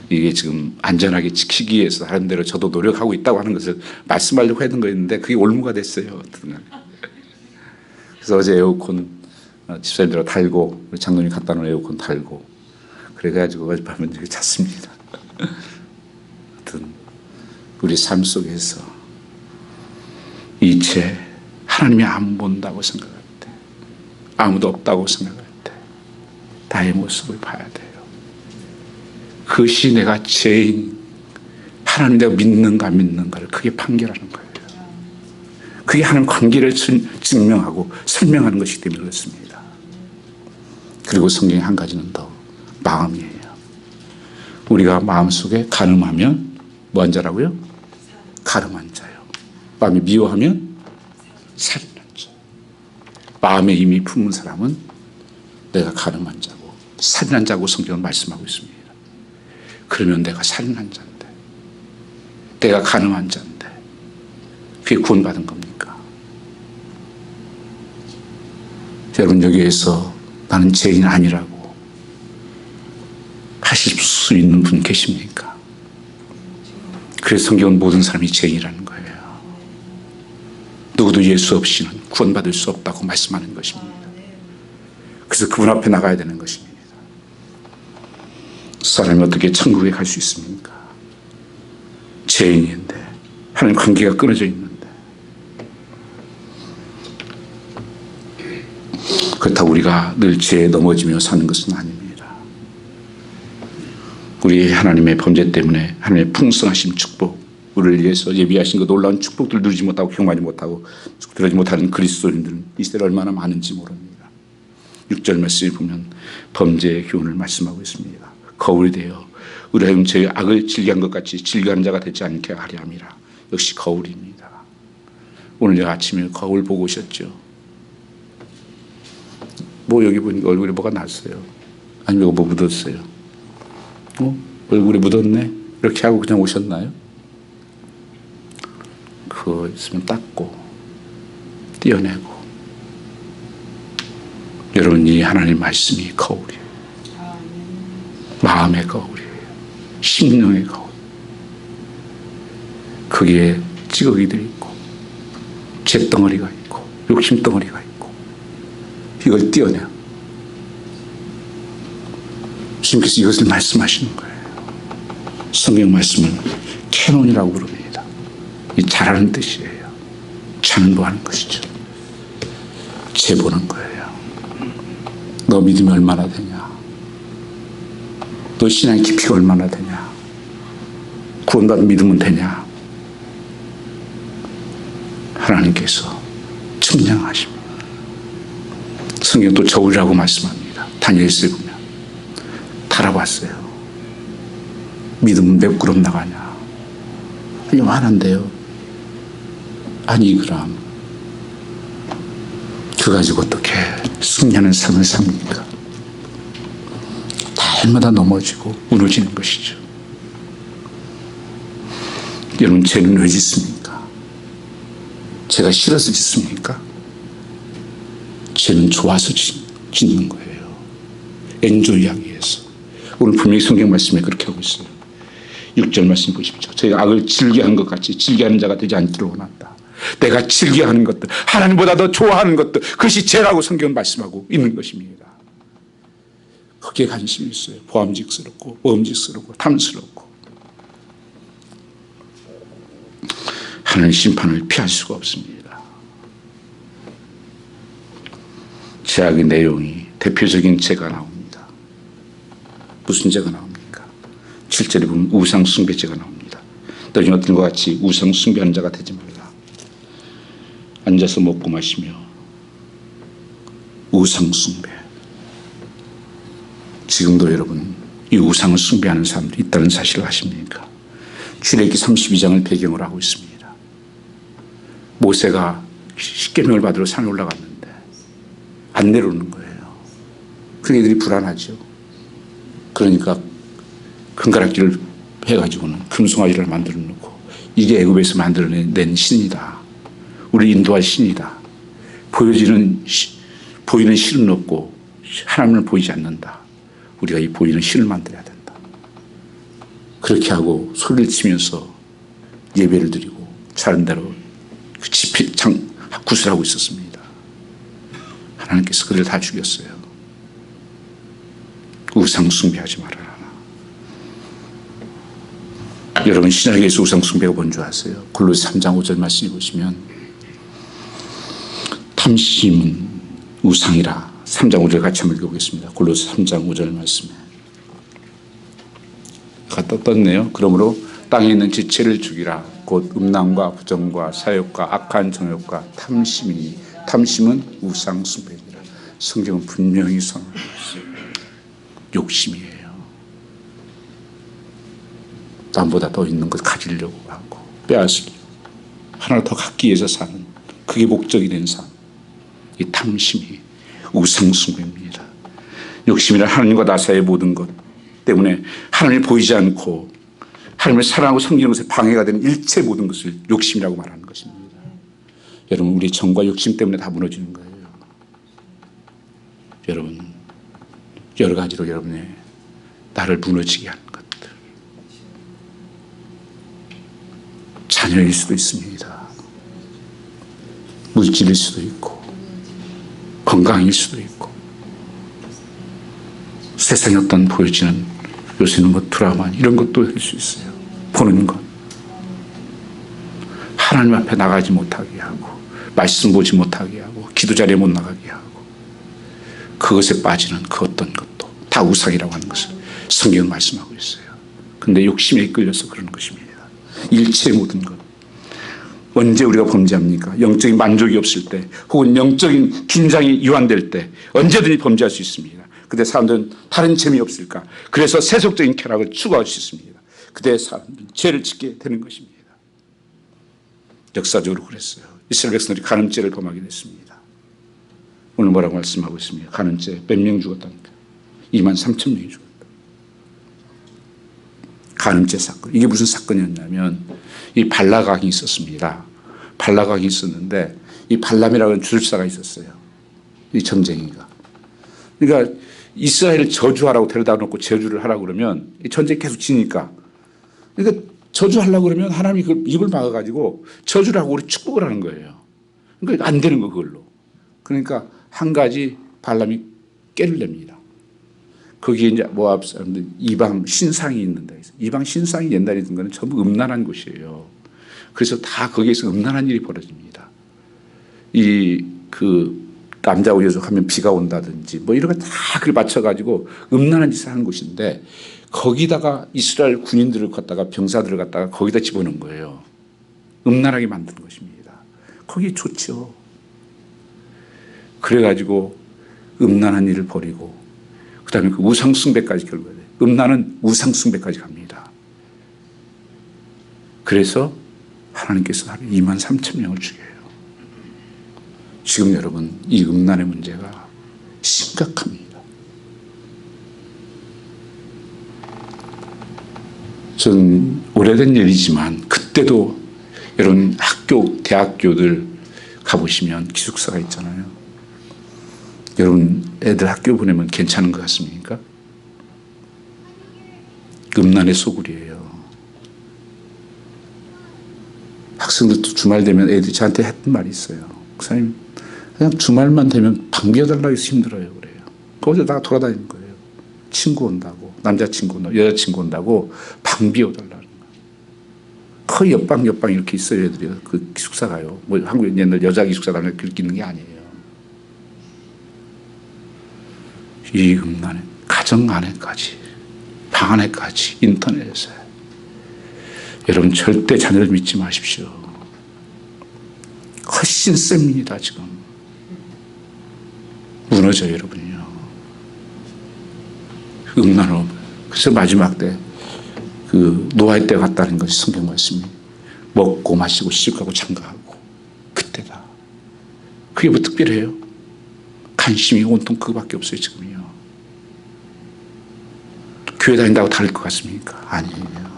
이게 지금 안전하게 지키기 위해서 사람대로 저도 노력하고 있다고 하는 것을 말씀하려고 했던 거였는데 그게 올무가 됐어요. 그래서 어제 에어컨 집사님들하고 달고 우리 장로님 갖다 놓은 에어컨 달고 그래가지고 어젯밤에 이렇게 잤습니다. 하여튼 우리 삶 속에서 이체 하나님이 안 본다고 생각할 때 아무도 없다고 생각할 때 나의 모습을 봐야 돼요. 그것이 내가 죄인 하나님 내가 믿는가 안 믿는가를 그게 판결하는 거예요. 그게 하나님 관계를 증명하고 설명하는 것이기 때문에 그렇습니다. 그리고 성경에 한 가지는 더 마음이에요. 우리가 마음속에 간음하면 뭐한 자라고요? 간음한 자요. 마음이 미워하면 살인한 자. 마음에 이미 품은 사람은 내가 간음한 자고 살인한 자고 성경은 말씀하고 있습니다. 그러면 내가 살인한 자인데 내가 간음한 자인데 그게 구원받은 겁니까? 여러분 여기에서 나는 죄인 아니라고 하실 수 있는 분 계십니까? 그래서 성경은 모든 사람이 죄인이라는 거예요. 누구도 예수 없이는 구원받을 수 없다고 말씀하는 것입니다. 그래서 그분 앞에 나가야 되는 것입니다. 사람이 어떻게 천국에 갈 수 있습니까? 죄인인데 하나님 관계가 끊어져 있는데 그렇다고 우리가 늘 죄에 넘어지며 사는 것은 아닙니다. 우리 하나님의 범죄 때문에 하나님의 풍성하신 축복 우리를 위해서 예비하신 그 놀라운 축복들 누리지 못하고 경험하지 못하고 들어지 못하는 그리스도인들은 이 시대에 얼마나 많은지 모릅니다. 6절 말씀을 보면 범죄의 교훈을 말씀하고 있습니다. 거울이 되어 우리 하여금 저희 악을 즐겨한 것 같이 즐겨하는 자가 되지 않게 하려 함이라. 역시 거울입니다. 오늘 아침에 거울 보고 오셨죠? 뭐 여기 보니까 얼굴에 뭐가 났어요? 아니면 뭐 묻었어요? 얼굴에 묻었네? 이렇게 하고 그냥 오셨나요? 그거 있으면 닦고 떼어내고. 여러분 이 하나님 말씀이 거울이에요. 마음의 거울이에요. 심령의 거울. 거기에 찌꺼기들이 있고 잿덩어리가 있고 욕심덩어리가 있고 이걸 떼어내요. 주님께서 이것을 말씀하시는 거예요. 성경 말씀을 캐논이라고 부릅니다. 이 잘하는 뜻이에요. 장보하는 것이죠. 재보는 거예요. 너 믿음이 얼마나 되냐? 너 신앙의 깊이가 얼마나 되냐? 구원받은 믿음은 되냐? 하나님께서 측량하십니다. 성경 또 저울이라고 말씀합니다. 다니엘서에 보면 달아봤어요. 믿음은 몇 그램 나가냐? 아니 많은데요. 아니 그럼 그 가지고 어떻게 승리하는 삶을 삽니까? 날마다 넘어지고 무너지는 것이죠. 여러분 죄는 왜 짓습니까? 죄가 싫어서 짓습니까? 죄는 좋아서 짓는 거예요. 엔조이하기 위해서. 오늘 분명히 성경 말씀에 그렇게 하고 있어요. 6절 말씀 보십시오. 저희가 악을 즐겨하는 것 같이 즐겨하는 자가 되지 않기를 원한다. 내가 즐겨하는 것들, 하나님보다 더 좋아하는 것들, 그것이 죄라고 성경은 말씀하고 있는 것입니다. 거기에 관심이 있어요. 보암직스럽고 모험직스럽고 탐스럽고. 하나님 심판을 피할 수가 없습니다. 죄악의 내용이 대표적인 죄가 나옵니다. 무슨 죄가 나옵니까? 17절에 보면 우상 숭배죄가 나옵니다. 너희는 어떤과 같이 우상 숭배하는 자가 되지 말라. 앉아서 먹고 마시며 우상 숭배. 지금도 여러분 이 우상을 숭배하는 사람들이 있다는 사실을 아십니까? 출애굽기 32장을 배경으로 하고 있습니다. 모세가 십계명을 받으러 산에 올라갔는데 안 내려오는 거예요. 그 애들이 불안하죠. 그러니까 금가락지를 해가지고는 금송아지를 만들어 놓고 이게 애굽에서 만들어낸 신이다. 우리 인도할 신이다. 보이는 실은 없고 하나님을 보이지 않는다. 우리가 이 보이는 실을 만들어야 된다. 그렇게 하고 소리를 치면서 예배를 드리고 자른 대로 그 집회창 구슬하고 있었습니다. 하나님께서 그들을 다 죽였어요. 우상 숭배하지 말아라. 여러분 신약에서 우상 숭배가 뭔지 아세요? 골로새 3장 5절 말씀해 보시면 탐심은 우상이라. 3장 5절 같이 한번 읽어보겠습니다. 골로새 3장 5절 말씀에 갖다 떴네요. 그러므로 땅에 있는 지체를 죽이라. 곧 음란과 부정과 사욕과 악한 정욕과 탐심이니 탐심은 우상 숭배니라. 성경은 분명히 선언하고 있어요. 욕심이에요. 남보다 더 있는 것 가지려고 하고 빼앗으려고 하나를 더 갖기 위해서 사는 그게 목적이 된 삶. 이 탐심이 우상 숭배입니다. 욕심이란 하나님과 나 사이의 모든 것 때문에 하나님을 보이지 않고 하나님을 사랑하고 섬기는 것에 방해가 되는 일체 모든 것을 욕심이라고 말하는 것입니다. 여러분 우리 정과 욕심 때문에 다 무너지는 거예요. 여러분 여러 가지로 여러분의 나를 무너지게 하는 것들. 자녀일 수도 있습니다. 물질일 수도 있고 건강일 수도 있고 세상에 어떤 보여지는 요새는 뭐 드라마 이런 것도 할 수 있어요. 보는 것. 하나님 앞에 나가지 못하게 하고 말씀 보지 못하게 하고 기도 자리에 못 나가게 하고 그것에 빠지는 그 어떤 것도 다 우상이라고 하는 것을 성경은 말씀하고 있어요. 그런데 욕심에 이끌려서 그러는 것입니다. 일체의 모든 것. 언제 우리가 범죄합니까? 영적인 만족이 없을 때 혹은 영적인 긴장이 이완될 때 언제든지 범죄할 수 있습니다. 그때 사람들은 다른 재미없을까? 그래서 세속적인 쾌락을 추구할 수 있습니다. 그때 사람들은 죄를 짓게 되는 것입니다. 역사적으로 그랬어요. 이스라엘 백성들이 간음죄를 범하게 됐습니다. 오늘 뭐라고 말씀하고 있습니다. 간음죄 몇 명 죽었다니까? 23,000명이 죽었다. 간음죄 사건. 이게 무슨 사건이었냐면 이 발라각이 있었습니다. 발라각이 있었는데 이 발람이라는 주술사가 있었어요. 이 점쟁이가. 그러니까 이스라엘을 저주하라고 데려다 놓고 저주를 하라고 그러면 이 전쟁이 계속 지니까 그러니까 저주하려고 그러면 하나님이 그걸 입을 막아가지고 저주를 하고 우리 축복을 하는 거예요. 그러니까 안 되는 거 그걸로. 그러니까 한 가지 발람이 깨를 냅니다. 거기에 이제 모압 사람들 이방 신상이 있는데 이방 신상이 옛날에 있던 거는 전부 음란한 곳이에요. 그래서 다 거기에서 음란한 일이 벌어집니다. 남자하고 여자 하면 비가 온다든지 뭐 이런 거 다 그걸 맞춰가지고 음란한 짓을 하는 곳인데 거기다가 이스라엘 군인들을 갖다가 병사들을 갖다가 거기다 집어넣은 거예요. 음란하게 만든 것입니다. 거기 좋죠. 그래가지고 음란한 일을 벌이고 그 다음에 그 우상숭배까지 결국에 음란은 우상숭배까지 갑니다. 그래서 하나님께서 하루 23,000명을 죽여요. 지금 여러분 이 음란의 문제가 심각합니다. 전 오래된 일이지만 그때도 여러분 대학교들 가보시면 기숙사가 있잖아요. 여러분 애들 학교 보내면 괜찮은 것 같습니까? 음란의 소굴이에요. 학생들도 주말 되면 애들이 저한테 했던 말이 있어요. 목사님 그냥 주말만 되면 방 비워달라고 해서 힘들어요. 그래요. 거기다가 돌아다니는 거예요. 친구 온다고 남자친구 온다고 여자친구 온다고 방 비워달라는 거예요. 거의 옆방 이렇게 있어요. 애들이 그 기숙사가요. 뭐 한국에 옛날 여자 기숙사가 그렇게 있는 게 아니에요. 이 음란은 가정 안에까지 방 안에까지 인터넷에. 여러분 절대 자녀를 믿지 마십시오. 훨씬 셉니다 지금. 무너져요 여러분이요. 음란업. 그래서 마지막 때 그 노아의 때가 같다는 것이 성경 말씀이 먹고 마시고 시집가고 장가하고 그때다. 그게 뭐 특별해요? 관심이 온통 그거밖에 없어요 지금요. 교회 다닌다고 다를 것 같습니까? 아니에요.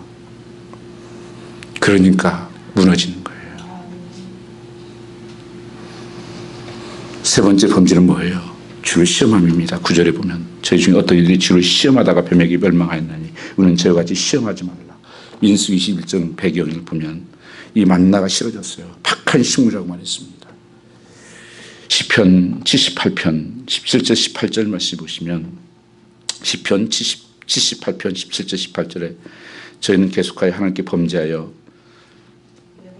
그러니까 무너지는 거예요. 세 번째 범죄는 뭐예요? 주를 시험함입니다. 9절에 보면 저희 중에 어떤 이들이 주를 시험하다가 뱀에게 멸망하였나니 우리는 저와 같이 시험하지 말라. 민수기 21장 배경을 보면 이 만나가 싫어졌어요. 박한 식물이라고 말했습니다. 시편 78편 17절 18절 말씀 보시면 시편 78편 17절 18절에 저희는 계속하여 하나님께 범죄하여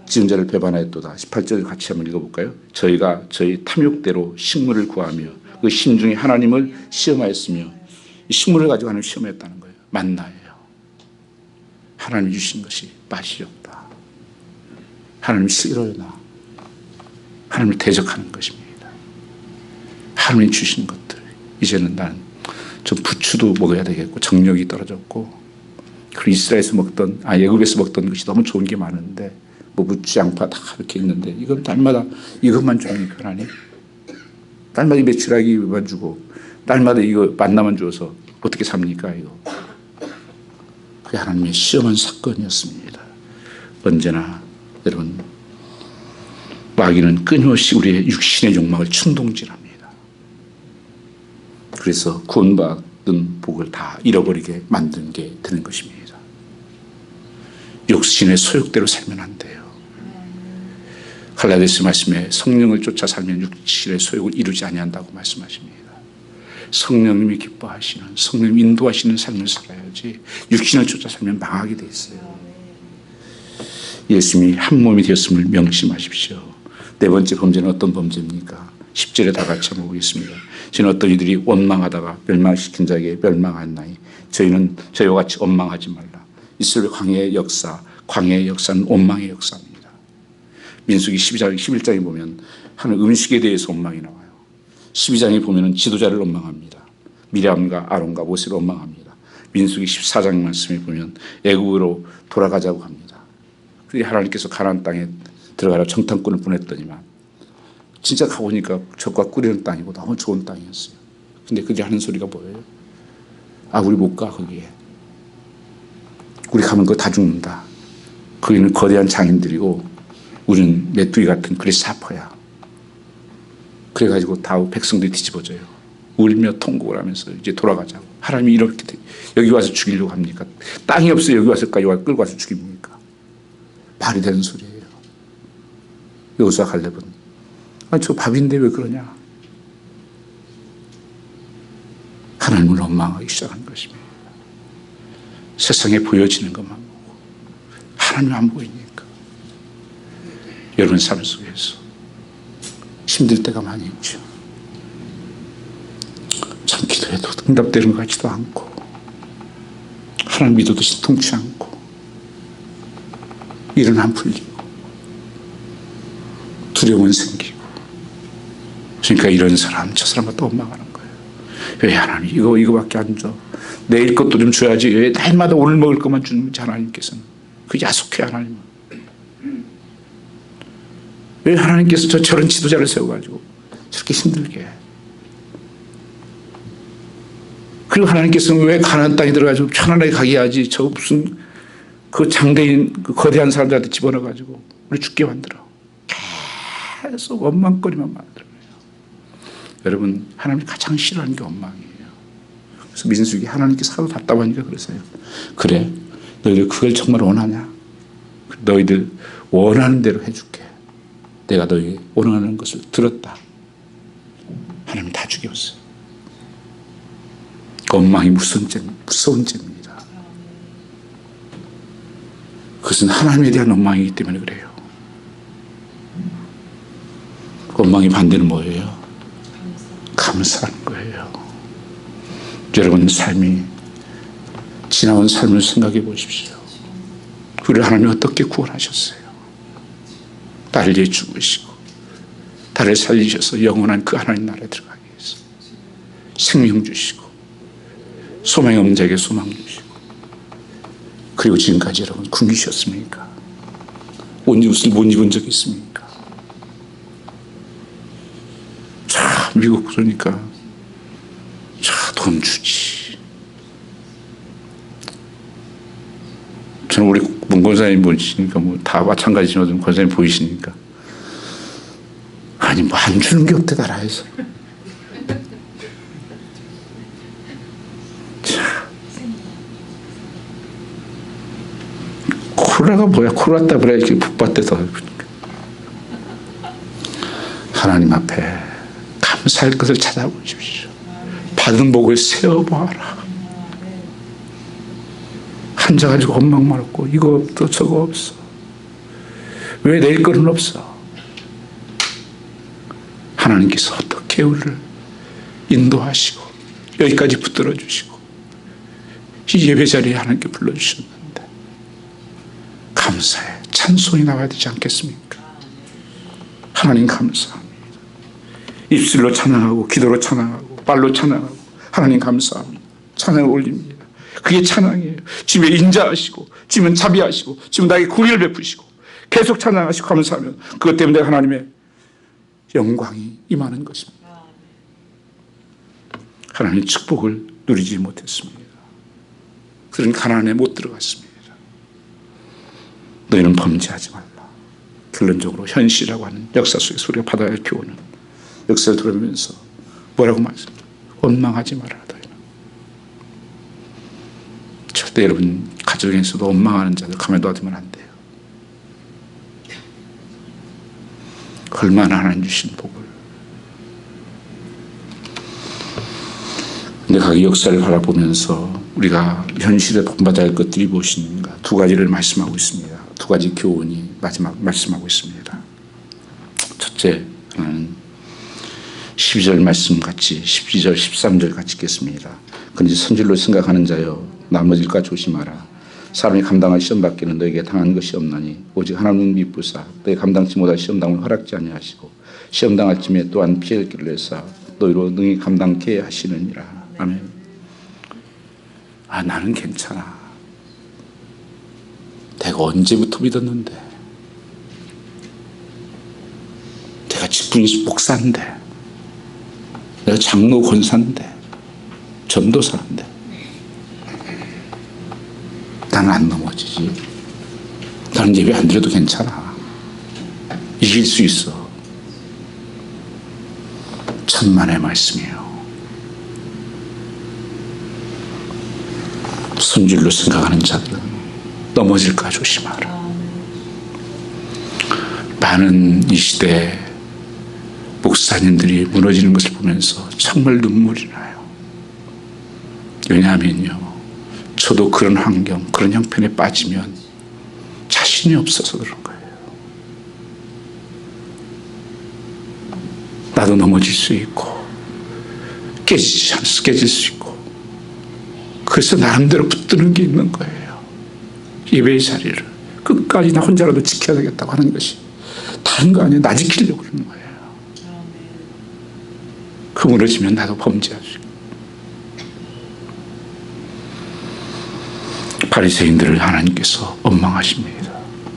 지은 자를 배반하였도다. 18절 같이 한번 읽어볼까요? 저희가 저희 탐욕대로 식물을 구하며 그 심중에 하나님을 시험하였으며 이 식물을 가지고 하나님을 시험했다는 거예요. 만나예요. 하나님이 주신 것이 맛이 없다. 하나님 싫어요 나. 하나님을 대적하는 것입니다. 하나님이 주신 것들 이제는 나는 좀 부추도 먹어야 되겠고 정력이 떨어졌고 그리고 이스라엘에서 먹던 애굽에서 먹던 것이 너무 좋은 게 많은데 뭐 무치 양파 다 이렇게 있는데 이건 날마다 이것만 주니까 하나님 날마다 매출하기만 주고 날마다 이거 만나만 주어서 어떻게 삽니까 이거. 그게 하나님의 시험한 사건이었습니다. 언제나 여러분 마귀는 끊임없이 우리의 육신의 욕망을 충동질합니다. 그래서 구원받은 복을 다 잃어버리게 만든 게 되는 것입니다. 육신의 소욕대로 살면 안 돼요. 갈라디아서 말씀에 성령을 쫓아 살면 육신의 소욕을 이루지 아니한다고 말씀하십니다. 성령님이 기뻐하시는 성령님 인도하시는 삶을 살아야지 육신을 쫓아 살면 망하게 돼 있어요. 예수님이 한 몸이 되었음을 명심하십시오. 네 번째 범죄는 어떤 범죄입니까? 10절에 다 같이 한번 보겠습니다. 저는 어떤 이들이 원망하다가 멸망시킨 자에게 멸망하였나니 저희는 저희와 같이 원망하지 말라. 이스라엘 광야의 역사는 원망의 역사입니다. 민수기 12장, 11장에 보면 하는 음식에 대해서 원망이 나와요. 12장에 보면 지도자를 원망합니다. 미리암과 아론과 모세를 원망합니다. 민수기 14장 말씀에 보면 애굽으로 돌아가자고 합니다. 그리고 하나님께서 가나안 땅에 들어가라 정탐꾼을 보냈더니만 진짜 가보니까 적과 꿀이는 땅이고 너무 좋은 땅이었어요. 근데 그들이 하는 소리가 뭐예요? 우리 못 가 거기에. 우리 가면 그거 다 죽는다. 거기는 거대한 장인들이고 우리는 메뚜기 같은 그리스도퍼야. 그래가지고 다 백성들이 뒤집어져요. 울며 통곡을 하면서 이제 돌아가자고. 하나님이 이렇게 여기 와서 죽이려고 합니까? 땅이 없어요. 여기 와서까지 끌고 와서 죽입니까? 말이 되는 소리예요. 여호수아 갈렙은 저 밥인데 왜 그러냐? 하나님을 원망하기 시작한 것입니다. 세상에 보여지는 것만 보고 하나님 안 보이니까. 여러분 삶 속에서 힘들 때가 많이 있죠. 참 기도해도 응답되는 것 같지도 않고 하나님 믿어도 신통치 않고 일은 안 풀리고 두려움은 생기고 그러니까 이런 사람 저 사람과 또 원망하는 거예요. 왜 하나님 이거밖에 안 줘? 내일 것도 좀 줘야지. 왜 날마다 오늘 먹을 것만 주는 거지 하나님께서는. 그 야속해 하나님은. 왜 하나님께서 저런 지도자를 세워가지고 저렇게 힘들게 해? 그리고 하나님께서는 왜 가나안 땅에 들어가지고 편안하게 가게 하지? 저 무슨 그 장대인 그 거대한 사람들한테 집어넣어가지고 우리 죽게 만들어. 계속 원망거리만 만들어요. 여러분 하나님이 가장 싫어하는 게 원망이에요. 그래서 민수기 하나님께 사도 답답하니까 그러세요. 그래 너희들 그걸 정말 원하냐? 너희들 원하는 대로 해줄게. 내가 너희 원하는 것을 들었다. 하나님 다 죽였어요. 원망이 무서운 죄입니다. 그것은 하나님에 대한 원망이기 때문에 그래요. 원망의 반대는 뭐예요? 감사하는 거예요. 여러분 삶이 지나온 삶을 생각해 보십시오. 우리를 하나님 어떻게 구원하셨어요? 나를 죽으시고 나를 살리셔서 영원한 그 하나님 나라에 들어가게 해서 생명 주시고 소망이 없는 자에게 소망 주시고, 그리고 지금까지 여러분 굶기셨습니까? 옷을 못 입은 적 있습니까? 자, 미국 그러니까 자, 돈 주지. 저는 우리 문 권사님 보시니까 뭐 다 마찬가지지만 권사님 보이시니까 아니 뭐 안 주는 게 없대 나라에서. 자, 코로나가 뭐야? 코로나 그래 이렇게 북받대서 하나님 앞에 감사할 것을 찾아보십시오. 받은 복을 세어보아라. 앉아가지고 원망만 없고 이거 없어 저거 없어. 왜 내일 거는 없어? 하나님께서 어떻게 우리를 인도하시고 여기까지 붙들어 주시고 이 예배 자리에 하나님께 불러주셨는데 감사해. 찬송이 나와야 되지 않겠습니까? 하나님 감사합니다. 입술로 찬양하고 기도로 찬양하고 발로 찬양하고 하나님 감사합니다. 찬양을 올립니다. 그게 찬양이에요. 주님의 인자하시고 주님은 자비하시고 주님은 나에게 긍휼을 베푸시고 계속 찬양하시고 감사하면 그것 때문에 하나님의 영광이 임하는 것입니다. 하나님의 축복을 누리지 못했습니다. 그러니 가나안에 못 들어갔습니다. 너희는 범죄하지 말라. 결론적으로 현실이라고 하는 역사 속에서 우리가 받아야 할 교훈은 역사를 들으면서 뭐라고 말씀합니까? 원망하지 말아라. 너희는 절대 여러분 가정에서도 원망하는 자들 가만히 놔두면 안 돼요. 얼마나 하나님 주신 복을. 근데 각 역사를 바라보면서 우리가 현실에 본받아야 할 것들이 무엇인가 두 가지를 말씀하고 있습니다. 두 가지 교훈이 마지막 말씀하고 있습니다. 첫째 하나는 12절 말씀 같이 12절 13절 같이 읽겠습니다. 그런지 선질로 생각하는 자여 넘어질까 조심하라. 사람이 감당할 시험 밖에는 너에게 당한 것이 없나니 오직 하나님은 미쁘사 너희 감당치 못할 시험 당을 허락지 아니하시고 시험 당할 쯤에 또한 피할 길을 내사 너희로 능히 감당케 하시느니라. 아멘. 나는 괜찮아. 내가 언제부터 믿었는데, 내가 직분이 목사인데, 내가 장로 권사인데, 전도사인데 나는 안 넘어지지. 나는 예배 안 드려도 괜찮아. 이길 수 있어. 천만의 말씀이에요. 손질로 생각하는 자들은 넘어질까 조심하라. 많은 이 시대 목사님들이 무너지는 것을 보면서 정말 눈물이 나요. 왜냐하면요, 저도 그런 환경, 그런 형편에 빠지면 자신이 없어서 그런 거예요. 나도 넘어질 수 있고 깨질 수 있고, 그래서 나름대로 붙드는 게 있는 거예요. 예배의 자리를 끝까지 나 혼자라도 지켜야 되겠다고 하는 것이 다른 거 아니에요. 나 지키려고 그러는 거예요. 그 무너지면 나도 범죄하지. 바리새인들을 하나님께서 원망하십니다.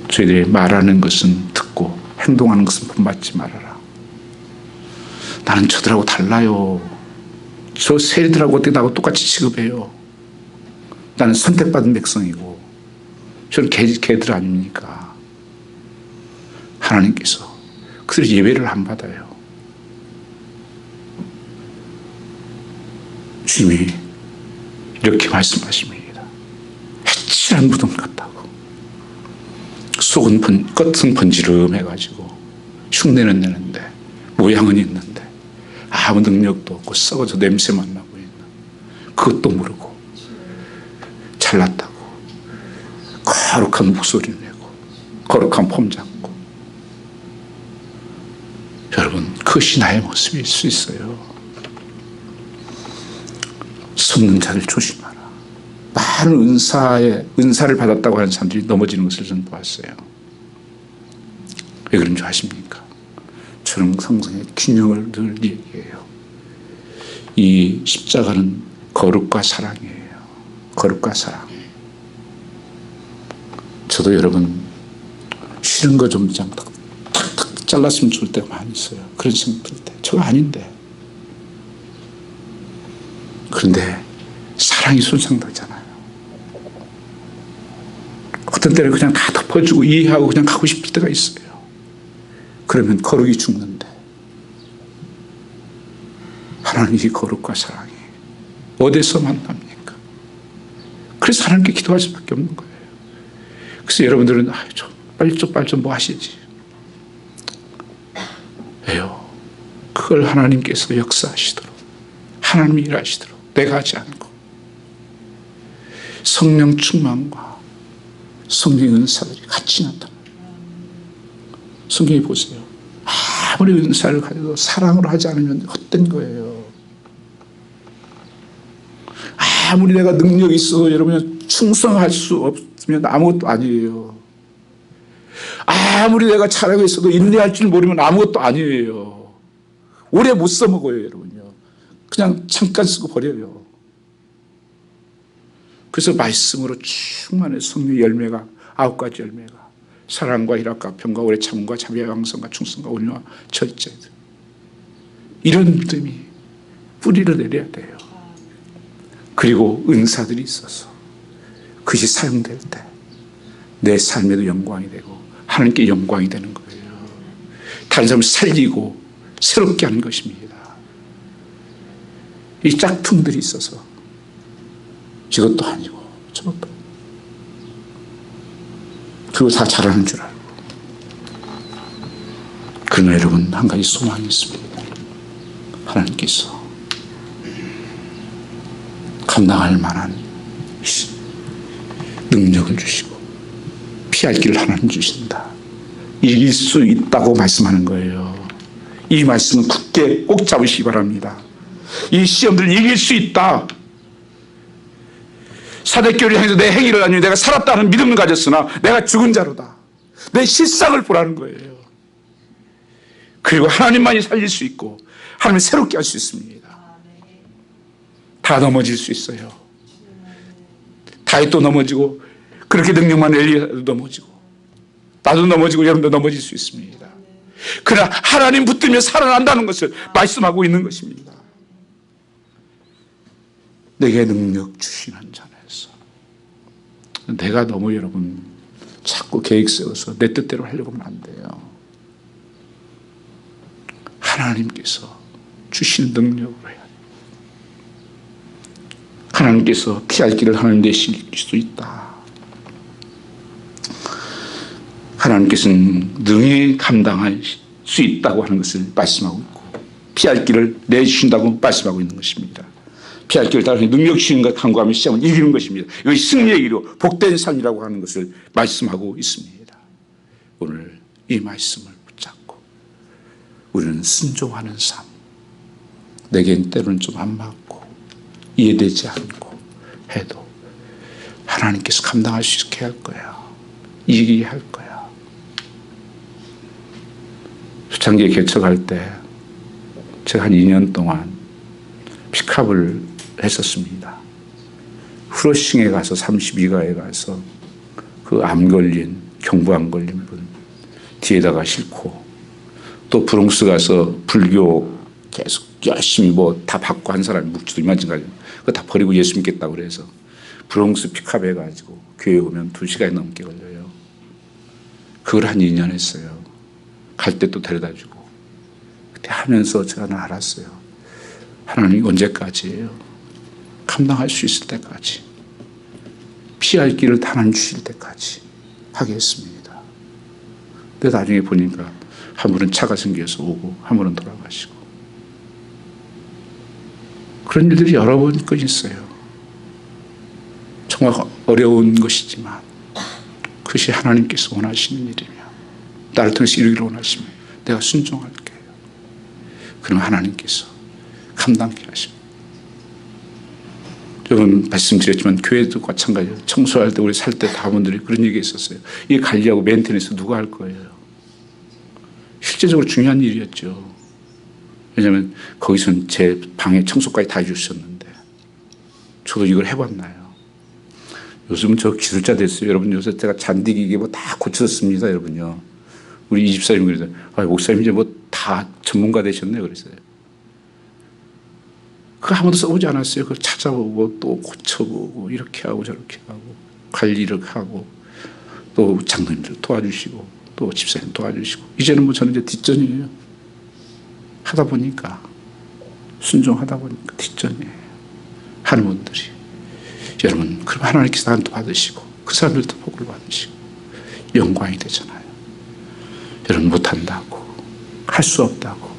저희들이 말하는 것은 듣고 행동하는 것은 본받지 말아라. 나는 저들하고 달라요. 저 세리들하고 어떻게 나하고 똑같이 취급해요. 나는 선택받은 백성이고 저는 개들 아닙니까? 하나님께서 그들이 예배를 안 받아요. 주님이 이렇게 말씀하십니다. 해칠한 무덤 같다고. 겉은 번지름해가지고 흉내는 내는데 모양은 있는데 아무 능력도 없고 썩어서 냄새만 나고 있는, 그것도 모르고 잘났다고 거룩한 목소리 내고 거룩한 폼 잡고. 여러분, 그것이 나의 모습일 수 있어요. 숨는 자를 조심하라. 많은 은사를 받았다고 하는 사람들이 넘어지는 것을 저는 보았어요. 왜 그런 줄 아십니까? 저는 성경의 균형을 늘 얘기해요. 이 십자가는 거룩과 사랑이에요. 거룩과 사랑. 저도 여러분 싫은 거 좀 탁탁 잘랐으면 좋을 때가 많이 있어요. 그런 생각 들 때. 저거 아닌데. 그런데 사랑이 손상되잖아요. 어떤 때는 그냥 다 덮어주고 이해하고 그냥 가고 싶을 때가 있어요. 그러면 거룩이 죽는데 하나님이 거룩과 사랑이 어디서 만납니까? 그래서 하나님께 기도할 수밖에 없는 거예요. 그래서 여러분들은 빨리 좀 뭐 하시지. 왜요? 그걸 하나님께서 역사하시도록 하나님이 일하시도록 내가 하지 않고 성령 충만과 성령의 은사들이 같이 나타나요. 성경에 보세요. 아무리 은사를 가져도 사랑으로 하지 않으면 헛된 거예요. 아무리 내가 능력이 있어도 여러분 충성할 수 없으면 아무것도 아니에요. 아무리 내가 잘하고 있어도 인내할 줄 모르면 아무것도 아니에요. 오래 못 써먹어요, 여러분요. 그냥 잠깐 쓰고 버려요. 그래서 말씀으로 충만한 성령의 열매가 9가지 열매가 사랑과 희락과 평과 오래 참음과 자비와 양성과 충성과 온유와 절제 이런 믿음이 뿌리를 내려야 돼요. 그리고 은사들이 있어서 그것이 사용될 때 내 삶에도 영광이 되고 하나님께 영광이 되는 거예요. 다른 사람을 살리고 새롭게 하는 것입니다. 이 짝퉁들이 있어서 이것도 아니고 저것도 그리고 다 잘하는 줄 알고. 그러나 여러분 한 가지 소망이 있습니다. 하나님께서 감당할 만한 능력을 주시고 피할 길을 하나님 주신다. 이길 수 있다고 말씀하는 거예요. 이 말씀은 굳게 꼭 잡으시기 바랍니다. 이 시험들을 이길 수 있다. 사대교회를 향해서 내 행위를 아니 내가 살았다는 믿음을 가졌으나 내가 죽은 자로다. 내 실상을 보라는 거예요. 그리고 하나님만이 살릴 수 있고 하나님이 새롭게 할 수 있습니다. 다 넘어질 수 있어요. 다윗도 넘어지고 그렇게 능력만 엘리야도 넘어지고 나도 넘어지고 여러분도 넘어질 수 있습니다. 그러나 하나님 붙들며 살아난다는 것을 말씀하고 있는 것입니다. 내게 능력 주시는 자에서 내가 너무 여러분 자꾸 계획 세워서 내 뜻대로 하려고 하면 안 돼요. 하나님께서 주시는 능력으로 해야 돼요. 하나님께서 피할 길을 하나님 내실 수 있다. 하나님께서는 능히 감당할 수 있다고 하는 것을 말씀하고 있고 피할 길을 내주신다고 말씀하고 있는 것입니다. 피할 길을 따라 능력 주시는 것 간구하며 시험은 이기는 것입니다. 이것이 승리의 길이요 복된 삶이라고 하는 것을 말씀하고 있습니다. 오늘 이 말씀을 붙잡고 우리는 순종하는 삶, 내겐 때로는 좀 안 맞고 이해되지 않고 해도 하나님께서 감당할 수 있게 할 거야. 이기게 할 거야. 수창기에 개척할 때 제가 한 2년 동안 픽업을 했었습니다. 후러싱에 가서 32가에 가서 그 암 걸린 경부암 걸린 분 뒤에다가 싣고 또 브롱스 가서 불교 계속 열심히 뭐 다 받고 한 사람이 묵지도 이만큼 그거 다 버리고 예수 믿겠다고 그래서 브롱스 픽업 해가지고 교회 오면 2시간이 넘게 걸려요. 그걸 한 2년 했어요. 갈 때 또 데려다주고 그때 하면서 제가 알았어요. 하나님 언제까지예요? 감당할 수 있을 때까지 피할 길을 하나님 주실 때까지 하겠습니다. 근데 나중에 보니까 한 분은 차가 생겨서 오고 한 분은 돌아가시고 그런 일들이 여러 번 있어요. 정말 어려운 것이지만 그것이 하나님께서 원하시는 일이며 나를 통해서 이루기를 원하시면 내가 순종할게요. 그럼 하나님께서 감당케 하십니다. 저는 말씀드렸지만 교회도 마찬가지예요. 청소할 때 우리 살 때 다분들이 그런 얘기 있었어요. 이게 관리하고 메인테너न्스 누가 할 거예요? 실제적으로 중요한 일이었죠. 왜냐하면 거기서는 제 방에 청소까지 다 해주셨는데 저도 이걸 해봤나요? 요즘은 저 기술자 됐어요. 여러분 요새 제가 잔디기계 뭐 다 고쳤습니다. 여러분요. 우리 이 집사님이 그래서 목사님 이제 뭐 다 전문가 되셨네요. 그랬어요. 그거 아무도 써보지 않았어요. 그걸 찾아보고 또 고쳐보고 이렇게 하고 저렇게 하고 관리를 하고 또 장로님들 도와주시고 또 집사님 도와주시고 이제는 뭐 저는 이제 뒷전이에요. 하다 보니까 순종하다 보니까 뒷전이에요. 하는 분들이 여러분 그럼 하나님께서 한도 받으시고 그 사람들도 복을 받으시고 영광이 되잖아요. 여러분 못한다고 할 수 없다고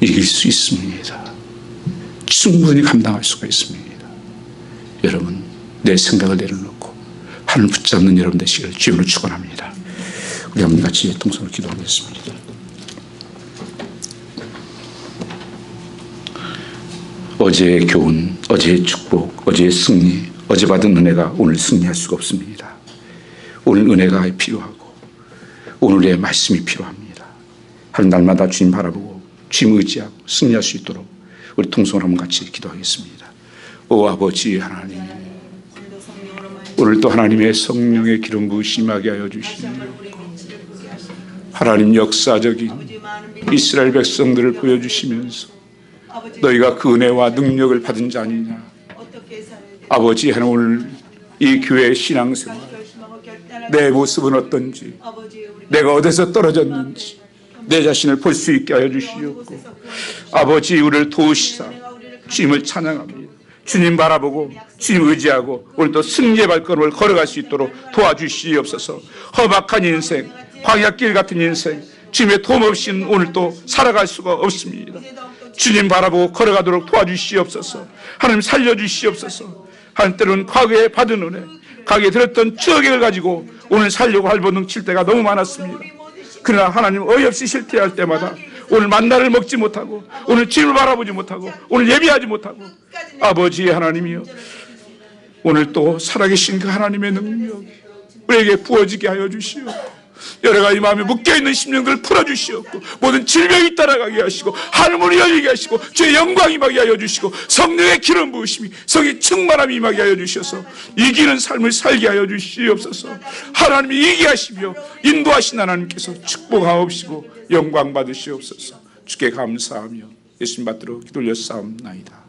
이길 수 있습니다. 충분히 감당할 수가 있습니다. 여러분 내 생각을 내려놓고 하늘 붙잡는 여러분 되시기를 주님으로 축원합니다. 우리 한번 같이 동서로 기도하겠습니다. 어제의 교훈, 어제의 축복, 어제의 승리, 어제 받은 은혜가 오늘 승리할 수가 없습니다. 오늘 은혜가 필요하고 오늘의 말씀이 필요합니다. 하는 날마다 주님 바라보고 주님 의지하고 승리할 수 있도록 우리 통성을 한번 같이 기도하겠습니다. 오 아버지 하나님, 오늘도 하나님의 성령의 기름 부으심이 임하게 하여 주시며 하나님 역사적인 이스라엘 백성들을 보여주시면서 너희가 그 은혜와 능력을 받은 자 아니냐. 아버지 하나님 오늘 이 교회의 신앙생활 내 모습은 어떤지 내가 어디서 떨어졌는지 내 자신을 볼 수 있게 하여 주시옵고 아버지 우리를 도우시사 주님을 찬양합니다. 주님 바라보고 주님 의지하고 오늘도 승리의 발걸음을 걸어갈 수 있도록 도와주시옵소서. 험악한 인생 광야길 같은 인생 주님의 도움 없이는 오늘도 살아갈 수가 없습니다. 주님 바라보고 걸어가도록 도와주시옵소서. 하나님 살려주시옵소서. 한때는 과거에 받은 은혜 과거에 들었던 추억을 가지고 오늘 살려고 할보능 칠 때가 너무 많았습니다. 그러나 하나님 어이없이 실패할 때마다 오늘 만나를 먹지 못하고 오늘 주님을 바라보지 못하고 오늘 예비하지 못하고 아버지 하나님이여 오늘 또 살아계신 그 하나님의 능력이 우리에게 부어지게 하여 주시옵고 여러 가지 마음에 묶여있는 심령들을 풀어주시옵고 모든 질병이 따라가게 하시고 하늘문이 열리게 하시고 주의 영광이 임하게 하여 주시고 성령의 기름 부으심이 성의 충만함이 임하게 하여 주셔서 이기는 삶을 살게 하여 주시옵소서. 하나님이 이기게 하시며 인도하신 하나님께서 축복하옵시고 영광 받으시옵소서. 주께 감사하며 예수님 받들어 기도 올려 싸움나이다.